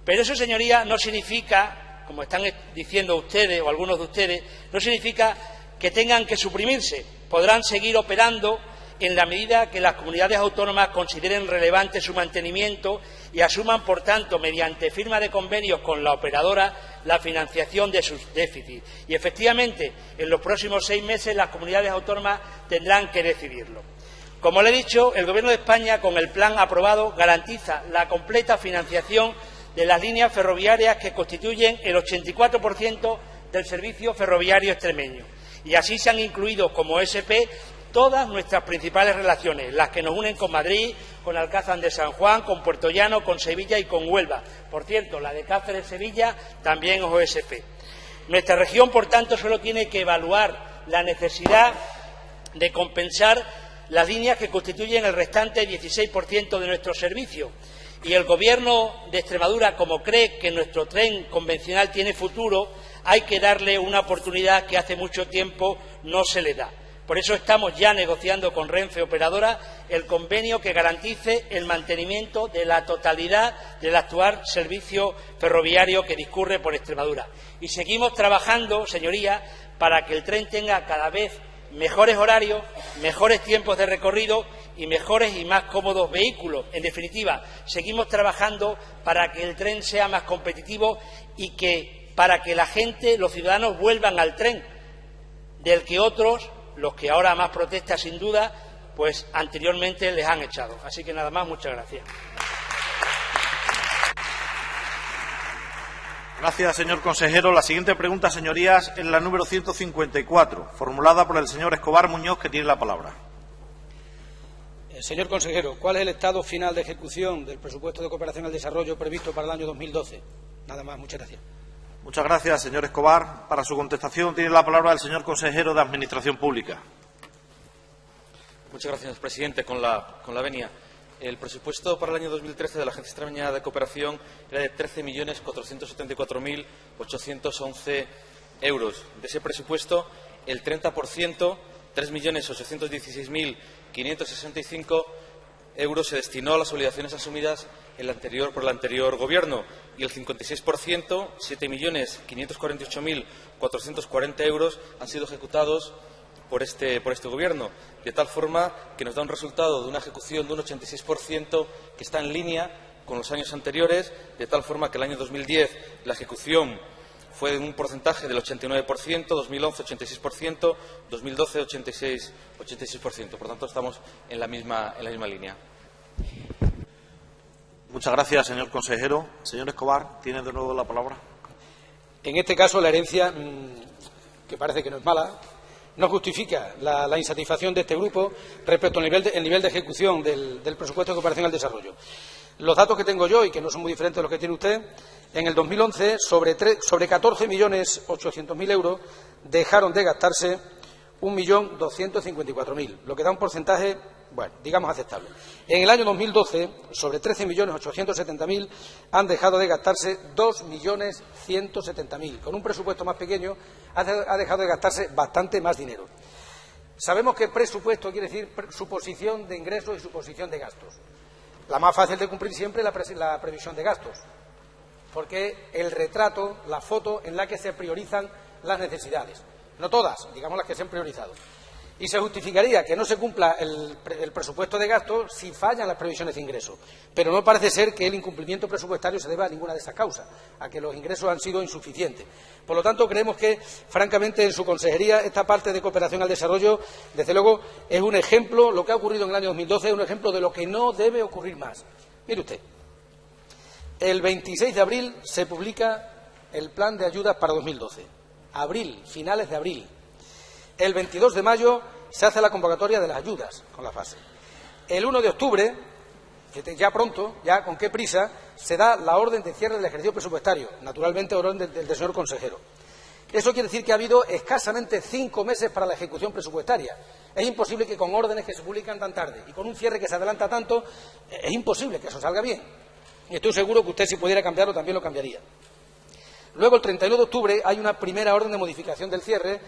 Pero eso, señorías, no significa, como están diciendo ustedes o algunos de ustedes, no significa que tengan que suprimirse. Podrán seguir operando en la medida que las comunidades autónomas consideren relevante su mantenimiento y asuman, por tanto, mediante firma de convenios con la operadora, la financiación de sus déficits. Y, efectivamente, en los próximos 6 meses las comunidades autónomas tendrán que decidirlo. Como le he dicho, el Gobierno de España, con el plan aprobado, garantiza la completa financiación de las líneas ferroviarias que constituyen el 84% del servicio ferroviario extremeño. Y así se han incluido como SP todas nuestras principales relaciones, las que nos unen con Madrid, con Alcázar de San Juan, con Puerto Llano, con Sevilla y con Huelva. Por cierto, la de Cáceres-Sevilla también es OSP. Nuestra región, por tanto, solo tiene que evaluar la necesidad de compensar las líneas que constituyen el restante 16% de nuestro servicio. Y el Gobierno de Extremadura, como cree que nuestro tren convencional tiene futuro, hay que darle una oportunidad que hace mucho tiempo no se le da. Por eso estamos ya negociando con Renfe Operadora el convenio que garantice el mantenimiento de la totalidad del actual servicio ferroviario que discurre por Extremadura. Y seguimos trabajando, señorías, para que el tren tenga cada vez mejores horarios, mejores tiempos de recorrido y mejores y más cómodos vehículos. En definitiva, seguimos trabajando para que el tren sea más competitivo y para que la gente, los ciudadanos, vuelvan al tren, del que otros, los que ahora más protestan sin duda, pues anteriormente les han echado. Así que nada más, muchas gracias. Gracias, señor consejero. La siguiente pregunta, señorías, es la número 154, formulada por el señor Escobar Muñoz, que tiene la palabra. Señor consejero, ¿cuál es el estado final de ejecución del presupuesto de cooperación al desarrollo previsto para el año 2012? Nada más, muchas gracias. Muchas gracias, señor Escobar. Para su contestación tiene la palabra el señor consejero de Administración Pública. Muchas gracias, presidente. Con la venia. El presupuesto para el año 2013 de la Agencia Extremeña de Cooperación era de 13.474.811 euros. De ese presupuesto, el 30%, 3.816.565 euros, se destinó a las obligaciones asumidas por el anterior Gobierno, y el 56%, 7.548.440 euros, han sido ejecutados por este Gobierno, de tal forma que nos da un resultado de una ejecución de un 86% que está en línea con los años anteriores, de tal forma que el año 2010 la ejecución fue de un porcentaje del 89%, 2011 86%, 2012 86%. Por tanto, estamos en la misma línea. Muchas gracias, señor consejero. Señor Escobar, tiene de nuevo la palabra. En este caso, la herencia, que parece que no es mala, no justifica la insatisfacción de este grupo respecto al nivel de ejecución del presupuesto de cooperación al desarrollo. Los datos que tengo yo, y que no son muy diferentes de los que tiene usted, en el 2011, sobre 14.800.000 euros, dejaron de gastarse 1.254.000, lo que da un porcentaje, bueno, digamos aceptable. En el año 2012, sobre 13.870.000, han dejado de gastarse 2.170.000. Con un presupuesto más pequeño, ha dejado de gastarse bastante más dinero. Sabemos que presupuesto quiere decir suposición de ingresos y suposición de gastos. La más fácil de cumplir siempre es la previsión de gastos, porque el retrato, la foto en la que se priorizan las necesidades. No todas, digamos las que se han priorizado. Y se justificaría que no se cumpla el presupuesto de gastos si fallan las previsiones de ingresos. Pero no parece ser que el incumplimiento presupuestario se deba a ninguna de esas causas, a que los ingresos han sido insuficientes. Por lo tanto, creemos que, francamente, en su consejería, esta parte de cooperación al desarrollo, desde luego, es un ejemplo, lo que ha ocurrido en el año 2012 es un ejemplo de lo que no debe ocurrir más. Mire usted, el 26 de abril se publica el plan de ayudas para 2012. Abril, finales de abril. El 22 de mayo se hace la convocatoria de las ayudas con la fase. El 1 de octubre, ya pronto, ya con qué prisa, se da la orden de cierre del ejercicio presupuestario, naturalmente orden del señor consejero. Eso quiere decir que ha habido escasamente 5 meses para la ejecución presupuestaria. Es imposible que con órdenes que se publican tan tarde y con un cierre que se adelanta tanto, es imposible que eso salga bien. Y estoy seguro que usted, si pudiera cambiarlo, también lo cambiaría. Luego, el 31 de octubre, hay una primera orden de modificación del cierre,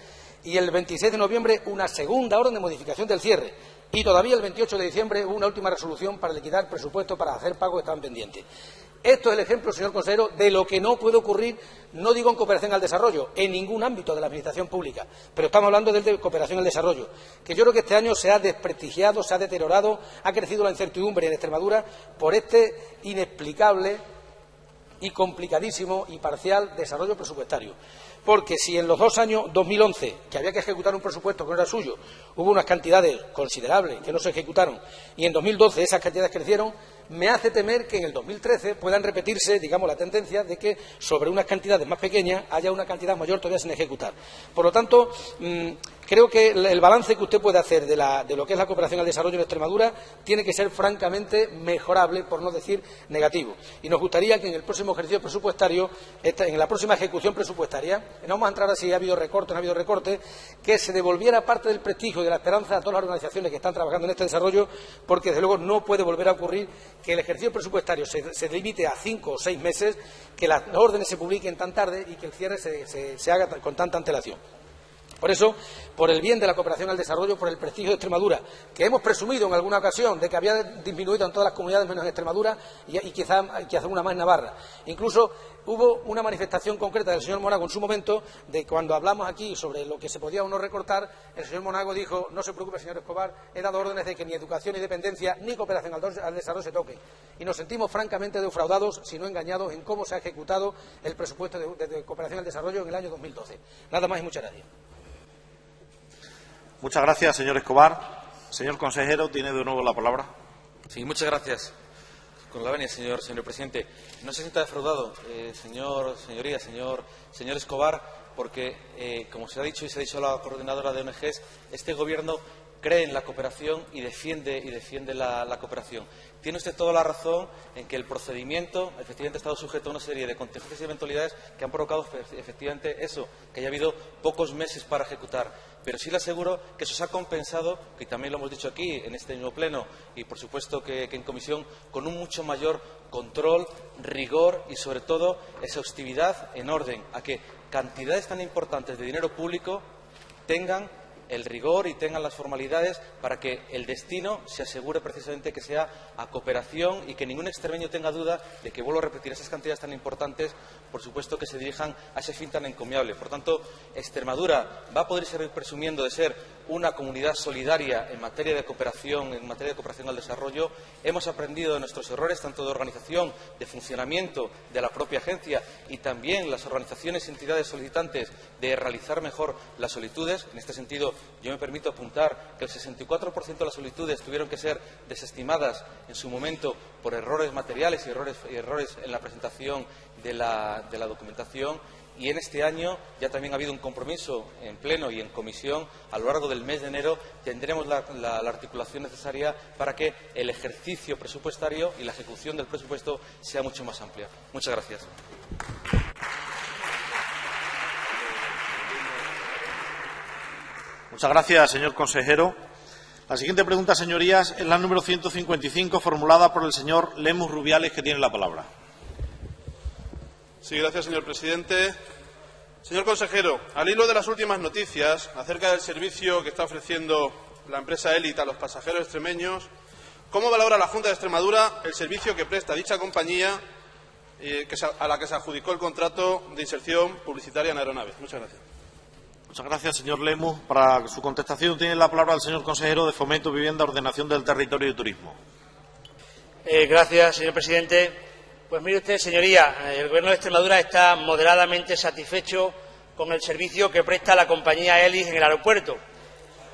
y el 26 de noviembre una segunda orden de modificación del cierre, y todavía el 28 de diciembre hubo una última resolución para liquidar presupuesto para hacer pagos que estaban pendientes. Esto es el ejemplo, señor consejero, de lo que no puede ocurrir, no digo en cooperación al desarrollo, en ningún ámbito de la administración pública, pero estamos hablando de cooperación al desarrollo, que yo creo que este año se ha desprestigiado, se ha deteriorado, ha crecido la incertidumbre en Extremadura por este inexplicable y complicadísimo y parcial desarrollo presupuestario. Porque si en los 2 años 2011, que había que ejecutar un presupuesto que no era suyo, hubo unas cantidades considerables que no se ejecutaron, y en 2012 esas cantidades crecieron, me hace temer que en el 2013 puedan repetirse, digamos, la tendencia de que sobre unas cantidades más pequeñas haya una cantidad mayor todavía sin ejecutar. Por lo tanto, creo que el balance que usted puede hacer de lo que es la cooperación al desarrollo en Extremadura tiene que ser francamente mejorable, por no decir negativo. Y nos gustaría que en el próximo ejercicio presupuestario, en la próxima ejecución presupuestaria, no vamos a entrar así, ha habido recortes, no ha habido recortes, que se devolviera parte del prestigio y de la esperanza a todas las organizaciones que están trabajando en este desarrollo, porque desde luego no puede volver a ocurrir que el ejercicio presupuestario se limite a 5 o 6 meses, que las órdenes se publiquen tan tarde y que el cierre se haga con tanta antelación. Por eso, por el bien de la cooperación al desarrollo, por el prestigio de Extremadura, que hemos presumido en alguna ocasión de que había disminuido en todas las comunidades menos en Extremadura y quizá una más en Navarra. Incluso hubo una manifestación concreta del señor Monago en su momento, de cuando hablamos aquí sobre lo que se podía o no recortar, el señor Monago dijo: no se preocupe, señor Escobar, he dado órdenes de que ni educación, ni dependencia, ni cooperación al desarrollo se toque. Y nos sentimos francamente defraudados, si no engañados, en cómo se ha ejecutado el presupuesto de cooperación al desarrollo en el año 2012. Nada más y muchas gracias. Muchas gracias, señor Escobar. Señor consejero, tiene de nuevo la palabra. Sí, muchas gracias. Con la venia, señor presidente. No se sienta defraudado, señoría, señor Escobar, porque, como se ha dicho y se ha dicho a la coordinadora de ONGs, este Gobierno cree en la cooperación y defiende la cooperación. Tiene usted toda la razón en que el procedimiento efectivamente ha estado sujeto a una serie de contingencias y eventualidades que han provocado efectivamente eso, que haya habido pocos meses para ejecutar. Pero sí le aseguro que eso se ha compensado, que también lo hemos dicho aquí en este mismo pleno y por supuesto que en comisión, con un mucho mayor control, rigor y sobre todo exhaustividad en orden a que cantidades tan importantes de dinero público tengan el rigor y tengan las formalidades para que el destino se asegure precisamente que sea a cooperación y que ningún extremeño tenga duda de que, vuelvo a repetir, esas cantidades tan importantes, por supuesto, que se dirijan a ese fin tan encomiable. Por tanto, Extremadura va a poder seguir presumiendo de ser una comunidad solidaria en materia de cooperación al desarrollo. Hemos aprendido de nuestros errores, tanto de organización, de funcionamiento de la propia agencia y también las organizaciones y entidades solicitantes de realizar mejor las solicitudes. En este sentido, yo me permito apuntar que el 64% de las solicitudes tuvieron que ser desestimadas en su momento por errores materiales y errores en la presentación de la documentación. Y en este año ya también ha habido un compromiso en pleno y en comisión. A lo largo del mes de enero tendremos la articulación necesaria para que el ejercicio presupuestario y la ejecución del presupuesto sea mucho más amplia. Muchas gracias. Muchas gracias, señor consejero. La siguiente pregunta, señorías, es la número 155, formulada por el señor Lemus Rubiales, que tiene la palabra. Sí, gracias, señor presidente. Señor consejero, al hilo de las últimas noticias acerca del servicio que está ofreciendo la empresa Élite a los pasajeros extremeños, ¿cómo valora la Junta de Extremadura el servicio que presta dicha compañía a la que se adjudicó el contrato de inserción publicitaria en aeronaves? Muchas gracias. Muchas gracias, señor Lemus. Para su contestación tiene la palabra el señor consejero de Fomento, Vivienda, Ordenación del Territorio y Turismo. Gracias, señor presidente. Pues mire usted, señoría, el Gobierno de Extremadura está moderadamente satisfecho con el servicio que presta la compañía Élite en el aeropuerto.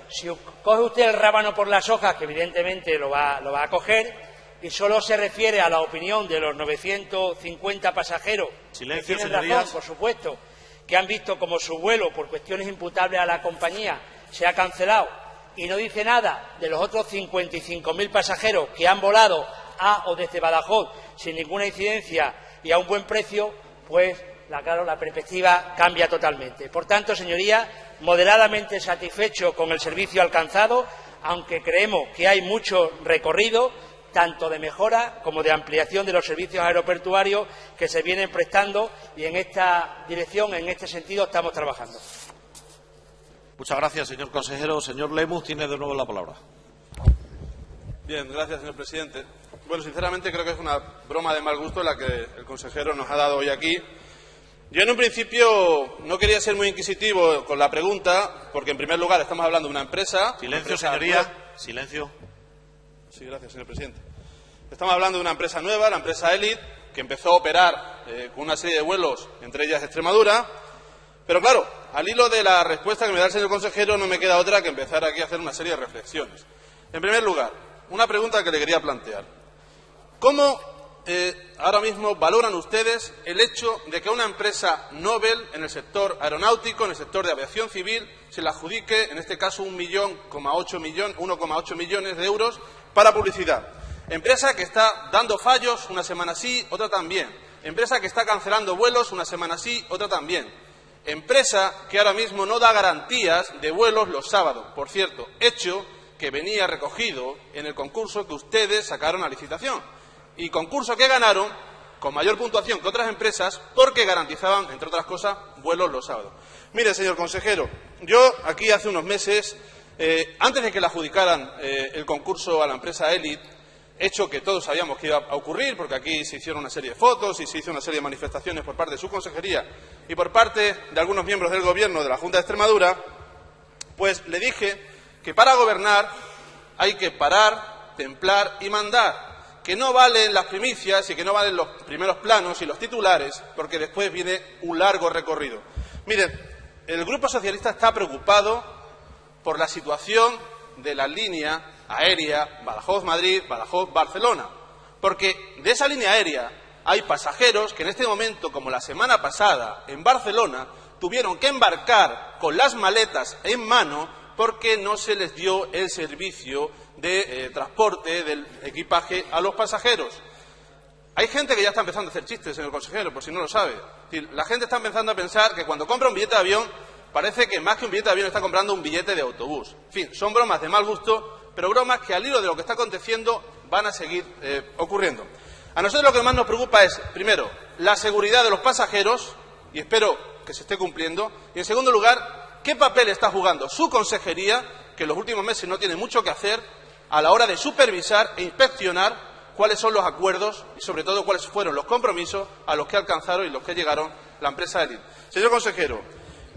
Si coge usted el rábano por las hojas, que evidentemente lo va a coger, y solo se refiere a la opinión de los 950 pasajeros, Silencio, que tienen señorías. razón, por supuesto, que han visto como su vuelo, por cuestiones imputables a la compañía, se ha cancelado, y no dice nada de los otros 55.000 pasajeros que han volado a o desde Badajoz sin ninguna incidencia y a un buen precio, pues la perspectiva cambia totalmente. Por tanto, señoría, moderadamente satisfecho con el servicio alcanzado, aunque creemos que hay mucho recorrido, tanto de mejora como de ampliación de los servicios aeroportuarios que se vienen prestando, y en esta dirección, en este sentido, estamos trabajando. Muchas gracias, señor consejero. Señor Lemus tiene de nuevo la palabra. Bien, gracias, señor presidente. Bueno, sinceramente creo que es una broma de mal gusto la que el consejero nos ha dado hoy aquí. Yo en un principio no quería ser muy inquisitivo con la pregunta, porque en primer lugar estamos hablando de una empresa... Silencio, señoría. Silencio. Sí, gracias, señor presidente. Estamos hablando de una empresa nueva, la empresa Élite, que empezó a operar con una serie de vuelos, entre ellas Extremadura. Pero claro, al hilo de la respuesta que me da el señor consejero, no me queda otra que empezar aquí a hacer una serie de reflexiones. En primer lugar, una pregunta que le quería plantear. ¿Cómo ahora mismo valoran ustedes el hecho de que una empresa Nobel en el sector aeronáutico, en el sector de aviación civil, se le adjudique, en este caso, 1,8 millones de euros para publicidad? Empresa que está dando fallos una semana sí, otra también. Empresa que está cancelando vuelos una semana sí, otra también. empresa que ahora mismo no da garantías de vuelos los sábados. Por cierto, hecho que venía recogido en el concurso que ustedes sacaron a licitación. Y concurso que ganaron con mayor puntuación que otras empresas porque garantizaban, entre otras cosas, vuelos los sábados. Mire, señor consejero, yo aquí hace unos meses, antes de que le adjudicaran el concurso a la empresa Elite, hecho que todos sabíamos que iba a ocurrir, porque aquí se hicieron una serie de fotos y se hizo una serie de manifestaciones por parte de su consejería y por parte de algunos miembros del Gobierno de la Junta de Extremadura, pues le dije que para gobernar hay que parar, templar y mandar, que no valen las primicias y que no valen los primeros planos y los titulares, porque después viene un largo recorrido. Miren, el Grupo Socialista está preocupado por la situación de la línea aérea Badajoz-Madrid, Badajoz-Barcelona, porque de esa línea aérea hay pasajeros que en este momento, como la semana pasada en Barcelona, tuvieron que embarcar con las maletas en mano porque no se les dio el servicio de transporte del equipaje a los pasajeros. Hay gente que ya está empezando a hacer chistes, señor consejero, por si no lo sabe. La gente está empezando a pensar que cuando compra un billete de avión, parece que más que un billete de avión está comprando un billete de autobús. En fin, son bromas de mal gusto, pero bromas que al hilo de lo que está aconteciendo van a seguir ocurriendo. A nosotros lo que más nos preocupa es, primero, la seguridad de los pasajeros, y espero que se esté cumpliendo, y en segundo lugar, qué papel está jugando su consejería, que en los últimos meses no tiene mucho que hacer, a la hora de supervisar e inspeccionar cuáles son los acuerdos y, sobre todo, cuáles fueron los compromisos a los que alcanzaron y los que llegaron la empresa Elite. Señor consejero,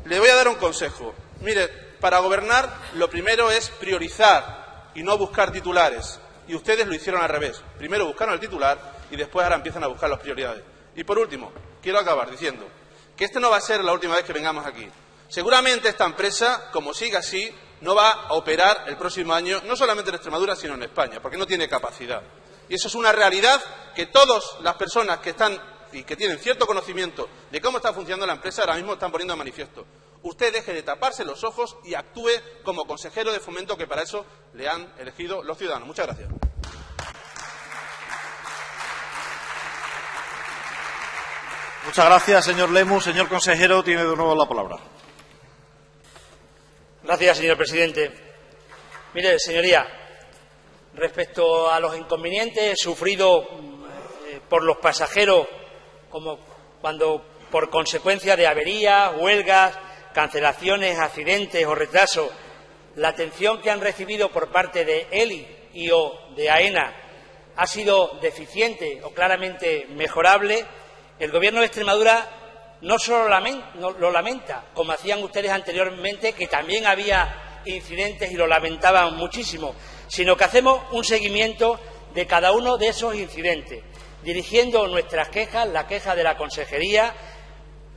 le voy a dar un consejo. Mire, para gobernar lo primero es priorizar y no buscar titulares. Y ustedes lo hicieron al revés. Primero buscaron el titular y después ahora empiezan a buscar las prioridades. Y por último, quiero acabar diciendo que esta no va a ser la última vez que vengamos aquí. Seguramente esta empresa, como siga así, no va a operar el próximo año, no solamente en Extremadura, sino en España, porque no tiene capacidad. Y eso es una realidad que todas las personas que están y que tienen cierto conocimiento de cómo está funcionando la empresa ahora mismo están poniendo de manifiesto. Usted deje de taparse los ojos y actúe como consejero de Fomento, que para eso le han elegido los ciudadanos. Muchas gracias. Muchas gracias, señor Lemus. Señor consejero, tiene de nuevo la palabra. Gracias, señor presidente. Mire, señoría, respecto a los inconvenientes sufridos por los pasajeros, como cuando por consecuencia de averías, huelgas, cancelaciones, accidentes o retrasos, la atención que han recibido por parte de ELI y o de AENA ha sido deficiente o claramente mejorable, el Gobierno de Extremadura no solo lo lamenta, como hacían ustedes anteriormente, que también había incidentes y lo lamentaban muchísimo, sino que hacemos un seguimiento de cada uno de esos incidentes, dirigiendo nuestras quejas, la queja de la consejería,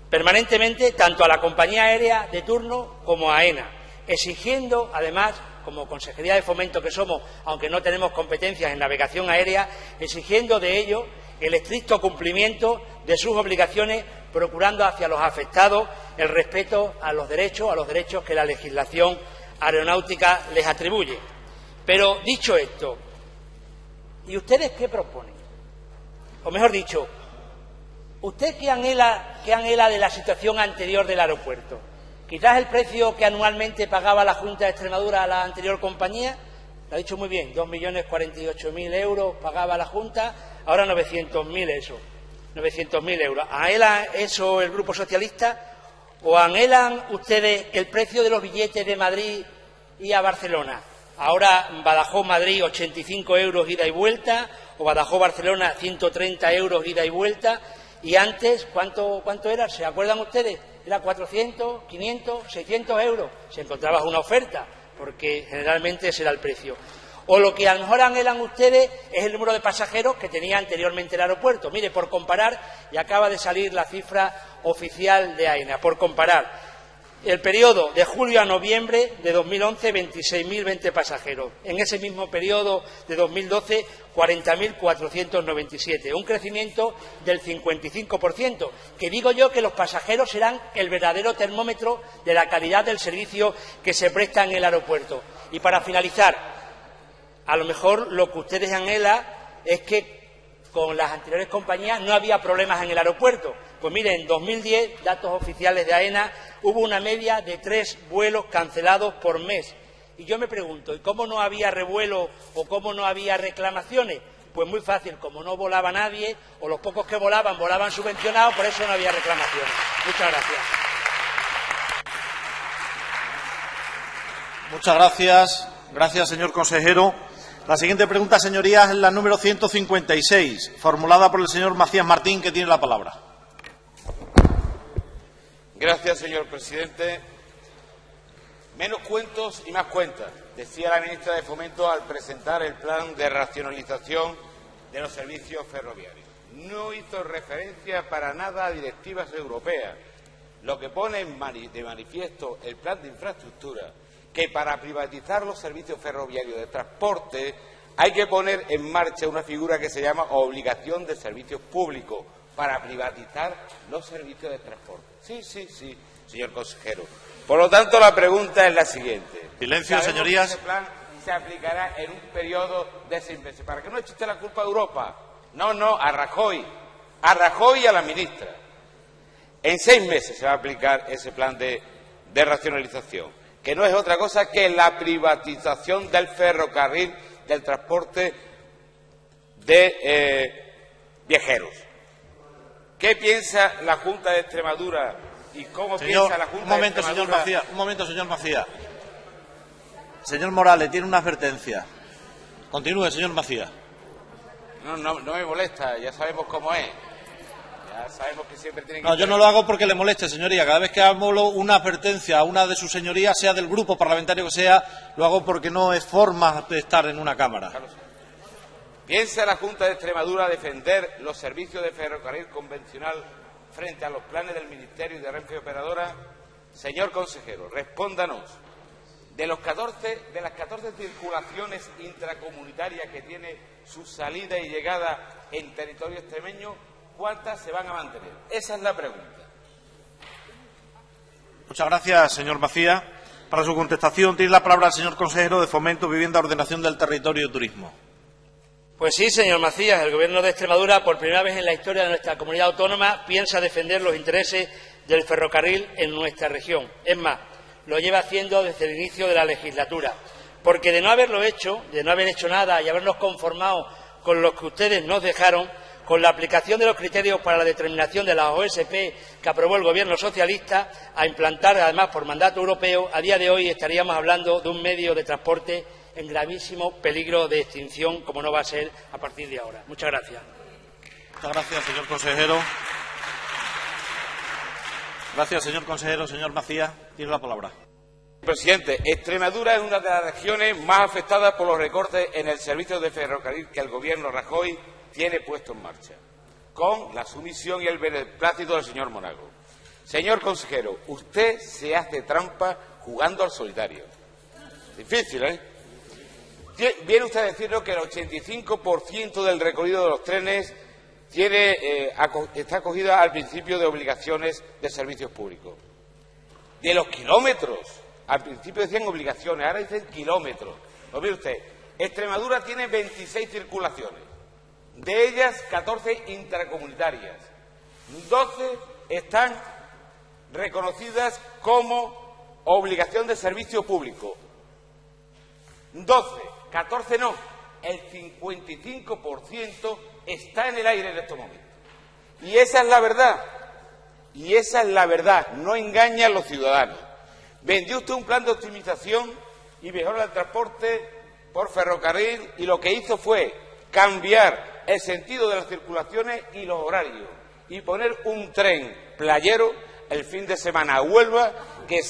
permanentemente tanto a la compañía aérea de turno como a AENA, exigiendo, además, como Consejería de Fomento que somos, aunque no tenemos competencias en navegación aérea, exigiendo de ello el estricto cumplimiento de sus obligaciones, procurando hacia los afectados el respeto a los derechos que la legislación aeronáutica les atribuye. Pero, dicho esto, ¿y ustedes qué proponen? O mejor dicho, ¿usted qué anhela de la situación anterior del aeropuerto? Quizás el precio que anualmente pagaba la Junta de Extremadura a la anterior compañía, lo ha dicho muy bien, 2.048.000 euros pagaba la Junta, ahora 900.000 euros. ¿Anhela eso el Grupo Socialista o anhelan ustedes que el precio de los billetes de Madrid y a Barcelona, ahora Badajoz-Madrid 85 euros ida y vuelta, o Badajoz-Barcelona 130 euros ida y vuelta, y antes, ¿cuánto era? ¿Se acuerdan ustedes? Era 400, 500, 600 euros. Se encontraba una oferta, porque generalmente ese era el precio. O lo que a lo mejor anhelan ustedes es el número de pasajeros que tenía anteriormente el aeropuerto. Mire, por comparar, y acaba de salir la cifra oficial de AENA, por comparar, el periodo de julio a noviembre de 2011, 26.020 pasajeros. En ese mismo periodo de 2012, 40.497. Un crecimiento del 55%, que digo yo que los pasajeros serán el verdadero termómetro de la calidad del servicio que se presta en el aeropuerto. Y para finalizar, a lo mejor lo que ustedes anhelan es que con las anteriores compañías no había problemas en el aeropuerto. Pues mire, en 2010, datos oficiales de AENA, hubo una media de 3 vuelos cancelados por mes. Y yo me pregunto, ¿y cómo no había revuelo o cómo no había reclamaciones? Pues muy fácil, como no volaba nadie, o los pocos que volaban subvencionados, por eso no había reclamaciones. Muchas gracias. Muchas gracias. Gracias, señor consejero. La siguiente pregunta, señorías, es la número 156, formulada por el señor Macías Martín, que tiene la palabra. Gracias, señor presidente. Menos cuentos y más cuentas, decía la ministra de Fomento al presentar el plan de racionalización de los servicios ferroviarios. No hizo referencia para nada a directivas europeas, lo que pone de manifiesto el plan de infraestructura, que para privatizar los servicios ferroviarios de transporte hay que poner en marcha una figura que se llama obligación de servicios públicos para privatizar los servicios de transporte. Sí, señor consejero. Por lo tanto, la pregunta es la siguiente. Silencio, señorías. Este plan se aplicará en un periodo de 6 meses. ¿Para qué no eche usted la culpa a Europa? No, a Rajoy. A Rajoy y a la ministra. En 6 meses se va a aplicar ese plan de racionalización, que no es otra cosa que la privatización del ferrocarril, del transporte de viajeros. ¿Qué piensa la Junta de Extremadura y cómo piensa la Junta de Extremadura? Un momento, señor Macías. Señor Morales, tiene una advertencia. Continúe, señor Macías. No me molesta, ya sabemos cómo es. Ya sabemos que siempre tiene que... No, yo no lo hago porque le moleste, señoría. Cada vez que hago una advertencia a una de sus señorías, sea del grupo parlamentario que sea, lo hago porque no es forma de estar en una Cámara. ¿Piensa la Junta de Extremadura defender los servicios de ferrocarril convencional frente a los planes del Ministerio y de Renfe Operadora? Señor consejero, respóndanos. De las 14 circulaciones intracomunitarias que tiene su salida y llegada en territorio extremeño, ¿cuántas se van a mantener? Esa es la pregunta. Muchas gracias, señor Macías. Para su contestación tiene la palabra el señor consejero de Fomento, Vivienda, Ordenación del Territorio y Turismo. Pues sí, señor Macías, el Gobierno de Extremadura, por primera vez en la historia de nuestra comunidad autónoma, piensa defender los intereses del ferrocarril en nuestra región. Es más, lo lleva haciendo desde el inicio de la legislatura, porque de no haber hecho nada y habernos conformado con lo que ustedes nos dejaron, con la aplicación de los criterios para la determinación de las OSP que aprobó el Gobierno socialista, a implantar además por mandato europeo, a día de hoy estaríamos hablando de un medio de transporte en gravísimo peligro de extinción, como no va a ser a partir de ahora. Muchas gracias. Muchas gracias, señor consejero. Gracias, señor consejero. Señor Macías, tiene la palabra. Presidente, Extremadura es una de las regiones más afectadas por los recortes en el servicio de ferrocarril que el Gobierno Rajoy tiene puesto en marcha, con la sumisión y el beneplácito del señor Monago. Señor consejero, usted se hace trampa jugando al solitario. Difícil, ¿eh? Viene usted a decirnos que el 85% del recorrido de los trenes está acogido al principio de obligaciones de servicios públicos. De los kilómetros, al principio decían obligaciones, ahora dicen kilómetros. Pues mire usted, Extremadura tiene 26 circulaciones, de ellas 14 intracomunitarias, 12 están reconocidas como obligación de servicio público. 14 no, el 55% está en el aire en estos momentos. Y esa es la verdad, no engaña a los ciudadanos. Vendió usted un plan de optimización y mejora el transporte por ferrocarril y lo que hizo fue cambiar el sentido de las circulaciones y los horarios y poner un tren playero el fin de semana a Huelva que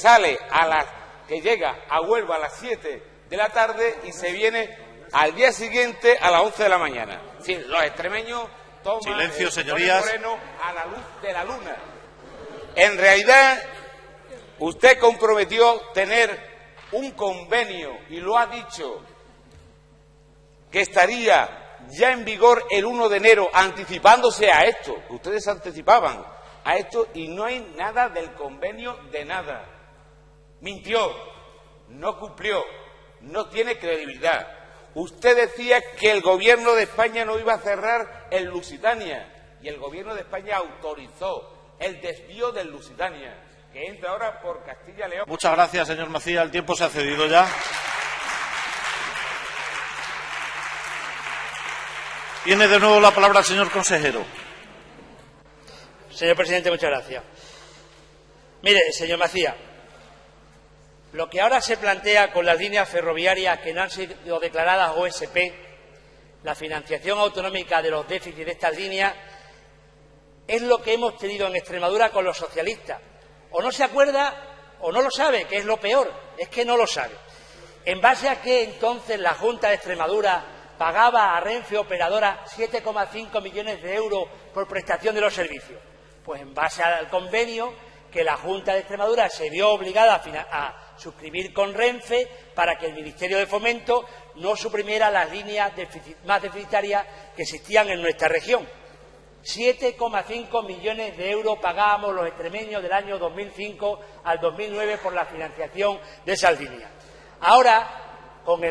llega a Huelva a las 7 de la tarde y se viene al día siguiente a las 11 de la mañana. Sí, los extremeños toman silencio, el señorías. moreno a la luz de la luna. En realidad, usted comprometió tener un convenio y lo ha dicho que estaría ya en vigor el 1 de enero, anticipándose a esto. Ustedes anticipaban a esto y no hay nada del convenio de nada. Mintió, no cumplió, no tiene credibilidad. Usted decía que el Gobierno de España no iba a cerrar el Lusitania y el Gobierno de España autorizó el desvío del Lusitania, que entra ahora por Castilla y León. Muchas gracias, señor Macías. El tiempo se ha cedido ya. Tiene de nuevo la palabra el señor consejero. Señor presidente, muchas gracias. Mire, señor Macías, lo que ahora se plantea con las líneas ferroviarias que no han sido declaradas OSP, la financiación autonómica de los déficits de estas líneas, es lo que hemos tenido en Extremadura con los socialistas. O no se acuerda o no lo sabe, que es lo peor, es que no lo sabe. ¿En base a qué entonces la Junta de Extremadura pagaba a Renfe Operadora 7,5 millones de euros por prestación de los servicios? Pues en base al convenio que la Junta de Extremadura se vio obligada a suscribir con Renfe para que el Ministerio de Fomento no suprimiera las líneas más deficitarias que existían en nuestra región. 7,5 millones de euros pagábamos los extremeños del año 2005 al 2009 por la financiación de esas líneas. Ahora, con la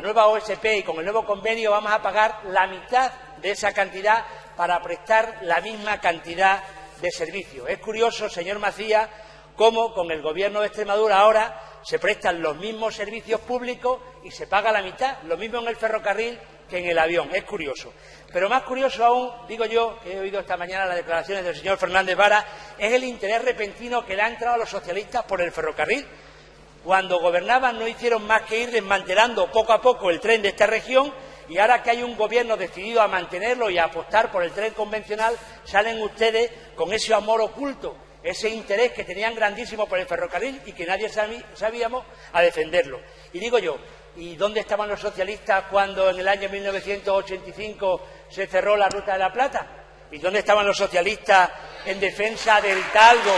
nueva OSP y con el nuevo convenio vamos a pagar la mitad de esa cantidad para prestar la misma cantidad de servicios. Es curioso, señor Macías, cómo con el Gobierno de Extremadura ahora se prestan los mismos servicios públicos y se paga la mitad, lo mismo en el ferrocarril que en el avión. Es curioso. Pero más curioso aún, digo yo, que he oído esta mañana las declaraciones del señor Fernández Vara, es el interés repentino que le ha entrado a los socialistas por el ferrocarril. Cuando gobernaban no hicieron más que ir desmantelando poco a poco el tren de esta región, y ahora que hay un gobierno decidido a mantenerlo y a apostar por el tren convencional, salen ustedes con ese amor oculto, ese interés que tenían grandísimo por el ferrocarril y que nadie sabíamos a defenderlo. Y digo yo, ¿y dónde estaban los socialistas cuando en el año 1985 se cerró la Ruta de la Plata? ¿Y dónde estaban los socialistas en defensa del talgo?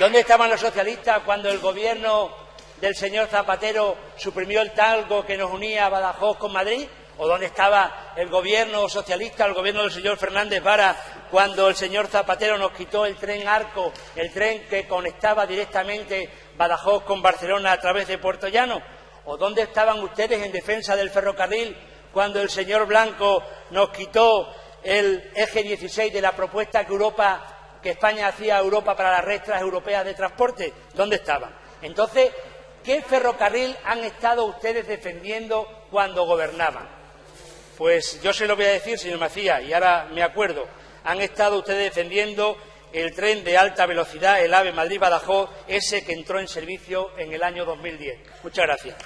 ¿Dónde estaban los socialistas cuando el gobierno del señor Zapatero suprimió el talgo que nos unía a Badajoz con Madrid? ¿O dónde estaba el gobierno socialista, el gobierno del señor Fernández Vara, cuando el señor Zapatero nos quitó el tren Arco, el tren que conectaba directamente Badajoz con Barcelona a través de Puerto Llano? ¿O dónde estaban ustedes en defensa del ferrocarril cuando el señor Blanco nos quitó el eje 16 de la propuesta que España hacía a Europa para las red transeuropeas de transporte? ¿Dónde estaban? Entonces, ¿qué ferrocarril han estado ustedes defendiendo cuando gobernaban? Pues yo se lo voy a decir, señor Macías, y ahora me acuerdo. Han estado ustedes defendiendo el tren de alta velocidad, el AVE Madrid-Badajoz, ese que entró en servicio en el año 2010. Muchas gracias.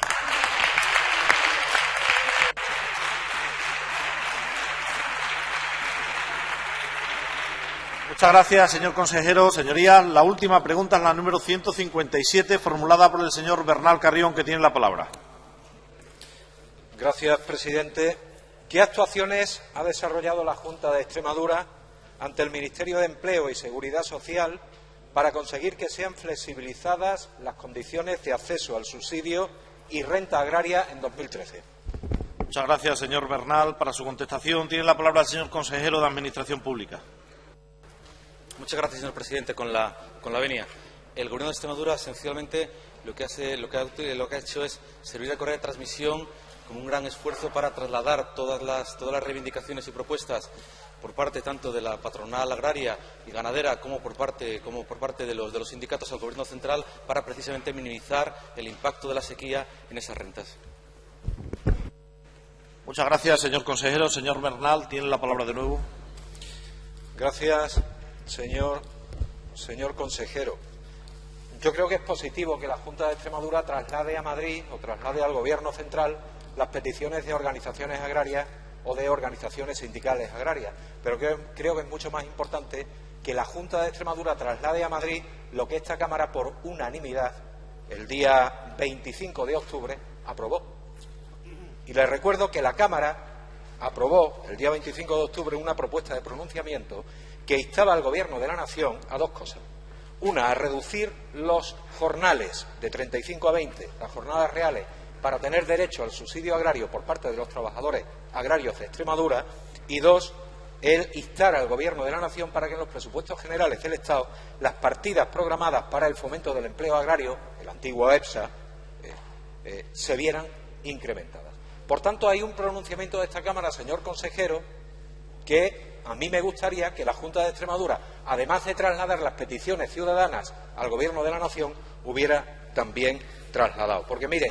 Muchas gracias, señor consejero. Señorías, la última pregunta es la número 157, formulada por el señor Bernal Carrión, que tiene la palabra. Gracias, presidente. ¿Qué actuaciones ha desarrollado la Junta de Extremadura ante el Ministerio de Empleo y Seguridad Social para conseguir que sean flexibilizadas las condiciones de acceso al subsidio y renta agraria en 2013? Muchas gracias, señor Bernal. Para su contestación tiene la palabra el señor consejero de Administración Pública. Muchas gracias, señor presidente. Con la venia. El Gobierno de Extremadura, esencialmente, lo que ha hecho es servir de correa de transmisión como un gran esfuerzo para trasladar todas las reivindicaciones y propuestas por parte tanto de la patronal agraria y ganadera como por parte de los sindicatos al Gobierno central, para precisamente minimizar el impacto de la sequía en esas rentas. Muchas gracias, señor consejero. Señor Bernal, tiene la palabra de nuevo. Gracias, señor consejero. Yo creo que es positivo que la Junta de Extremadura traslade a Madrid o traslade al Gobierno central las peticiones de organizaciones agrarias o de organizaciones sindicales agrarias. Pero creo que es mucho más importante que la Junta de Extremadura traslade a Madrid lo que esta Cámara, por unanimidad, el día 25 de octubre, aprobó. Y les recuerdo que la Cámara aprobó el día 25 de octubre una propuesta de pronunciamiento que instaba al Gobierno de la Nación a dos cosas. Una, a reducir los jornales de 35 a 20, las jornadas reales, para tener derecho al subsidio agrario por parte de los trabajadores agrarios de Extremadura. Y dos, el instar al Gobierno de la Nación para que en los presupuestos generales del Estado las partidas programadas para el fomento del empleo agrario, el antiguo EPSA, se vieran incrementadas. Por tanto, hay un pronunciamiento de esta Cámara, señor consejero, que a mí me gustaría que la Junta de Extremadura, además de trasladar las peticiones ciudadanas al Gobierno de la Nación, hubiera también trasladado. Porque, mire,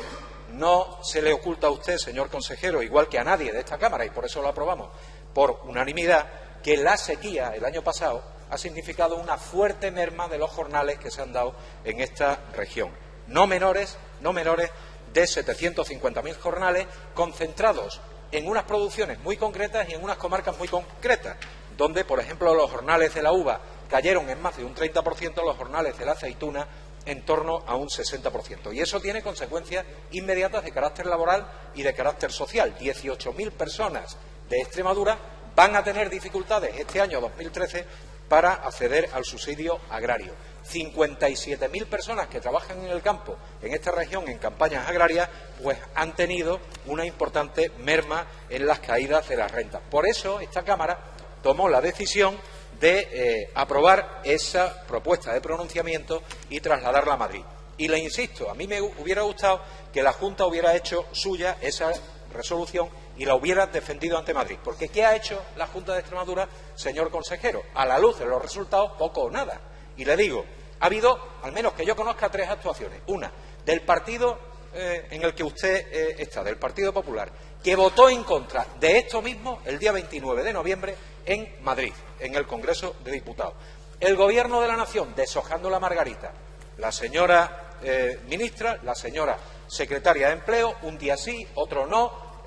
no se le oculta a usted, señor consejero, igual que a nadie de esta Cámara, y por eso lo aprobamos por unanimidad, que la sequía el año pasado ha significado una fuerte merma de los jornales que se han dado en esta región. No menores de 750.000 jornales concentrados en unas producciones muy concretas y en unas comarcas muy concretas, donde, por ejemplo, los jornales de la uva cayeron en más de un 30%, los jornales de la aceituna en torno a un 60%. Y eso tiene consecuencias inmediatas de carácter laboral y de carácter social. 18.000 personas de Extremadura van a tener dificultades este año 2013 para acceder al subsidio agrario. 57.000 personas que trabajan en el campo en esta región en campañas agrarias pues han tenido una importante merma en las caídas de las rentas. Por eso esta Cámara tomó la decisión de aprobar esa propuesta de pronunciamiento y trasladarla a Madrid. Y le insisto, a mí me hubiera gustado que la Junta hubiera hecho suya esa resolución y la hubiera defendido ante Madrid. Porque ¿qué ha hecho la Junta de Extremadura, señor consejero? A la luz de los resultados, poco o nada. Y le digo, ha habido, al menos que yo conozca, 3 actuaciones. Una, del partido en el que usted está, del Partido Popular, que votó en contra de esto mismo el día 29 de noviembre en Madrid, en el Congreso de Diputados. El Gobierno de la Nación, deshojando la margarita. La señora ministra, la señora secretaria de Empleo, un día sí, otro no,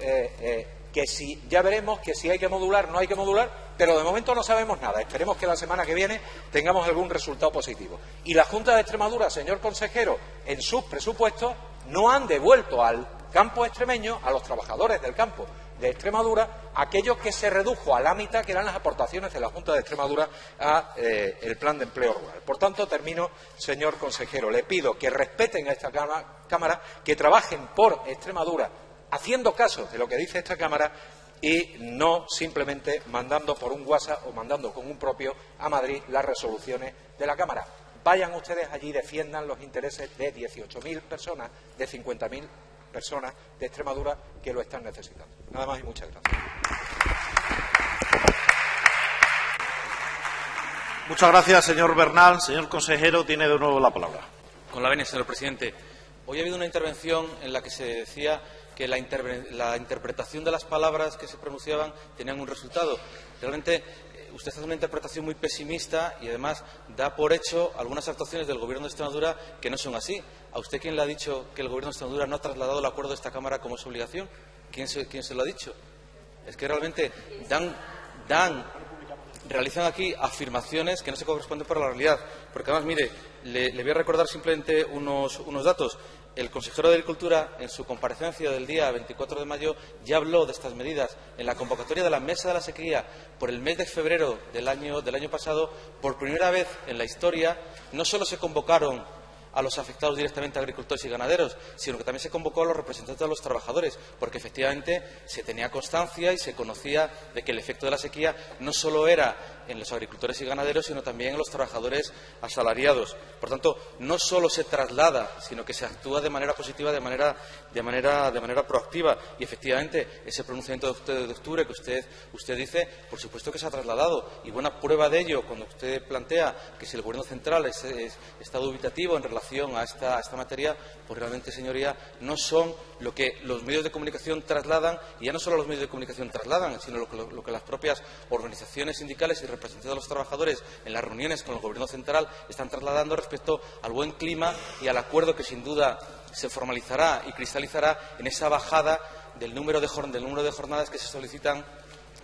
que si ya veremos que si hay que modular, no hay que modular, pero de momento no sabemos nada. Esperemos que la semana que viene tengamos algún resultado positivo. Y la Junta de Extremadura, señor consejero, en sus presupuestos no han devuelto al campo extremeño, a los trabajadores del campo de Extremadura, aquello que se redujo a la mitad, que eran las aportaciones de la Junta de Extremadura a el Plan de Empleo Rural. Por tanto, termino, señor consejero. Le pido que respeten a esta Cámara, que trabajen por Extremadura, haciendo caso de lo que dice esta Cámara y no simplemente mandando por un WhatsApp o mandando con un propio a Madrid las resoluciones de la Cámara. Vayan ustedes allí y defiendan los intereses de 18.000 personas, de 50.000 personas de Extremadura que lo están necesitando. Nada más y muchas gracias. Muchas gracias, señor Bernal. Señor consejero, tiene de nuevo la palabra. Con la venia, señor presidente. Hoy ha habido una intervención en la que se decía que la interpretación de las palabras que se pronunciaban tenían un resultado. Realmente usted hace una interpretación muy pesimista y además da por hecho algunas actuaciones del Gobierno de Extremadura que no son así. ¿A usted quién le ha dicho que el Gobierno de Extremadura no ha trasladado el acuerdo de esta Cámara como su obligación? ¿Quién se lo ha dicho? Es que realmente realizan aquí afirmaciones que no se corresponden con la realidad. Porque además, mire, le voy a recordar simplemente unos datos. El consejero de Agricultura, en su comparecencia del día 24 de mayo, ya habló de estas medidas. En la convocatoria de la Mesa de la Sequía, por el mes de febrero del año pasado, por primera vez en la historia, no solo se convocaron a los afectados directamente, agricultores y ganaderos, sino que también se convocó a los representantes de los trabajadores, porque efectivamente se tenía constancia y se conocía de que el efecto de la sequía no solo era en los agricultores y ganaderos, sino también en los trabajadores asalariados. Por tanto, no solo se traslada, sino que se actúa de manera positiva, de manera proactiva. Y efectivamente, ese pronunciamiento de octubre que usted dice, por supuesto que se ha trasladado. Y buena prueba de ello, cuando usted plantea que si el Gobierno central está dubitativo en relación a esta materia, pues realmente, señoría, no son lo que los medios de comunicación trasladan, y ya no solo los medios de comunicación trasladan, sino lo que las propias organizaciones sindicales y representantes de los trabajadores en las reuniones con el Gobierno central están trasladando respecto al buen clima y al acuerdo que sin duda se formalizará y cristalizará en esa bajada del número de jornadas que se solicitan,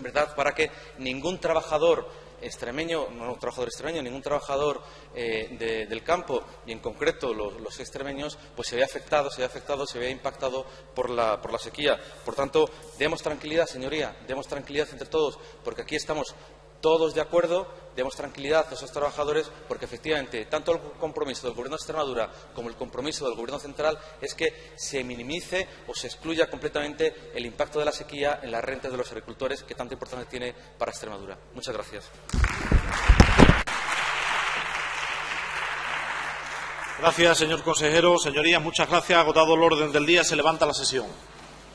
¿verdad?, para que ningún trabajador extremeño, ningún trabajador del campo, y en concreto los extremeños, pues se vea afectado, se vea impactado por la sequía. Por tanto, demos tranquilidad, señoría, demos tranquilidad entre todos, porque aquí estamos todos de acuerdo, demos tranquilidad a esos trabajadores, porque efectivamente tanto el compromiso del Gobierno de Extremadura como el compromiso del Gobierno central es que se minimice o se excluya completamente el impacto de la sequía en las rentas de los agricultores, que tanta importancia tiene para Extremadura. Muchas gracias. Gracias, señor consejero. Señorías, muchas gracias. Agotado el orden del día, se levanta la sesión.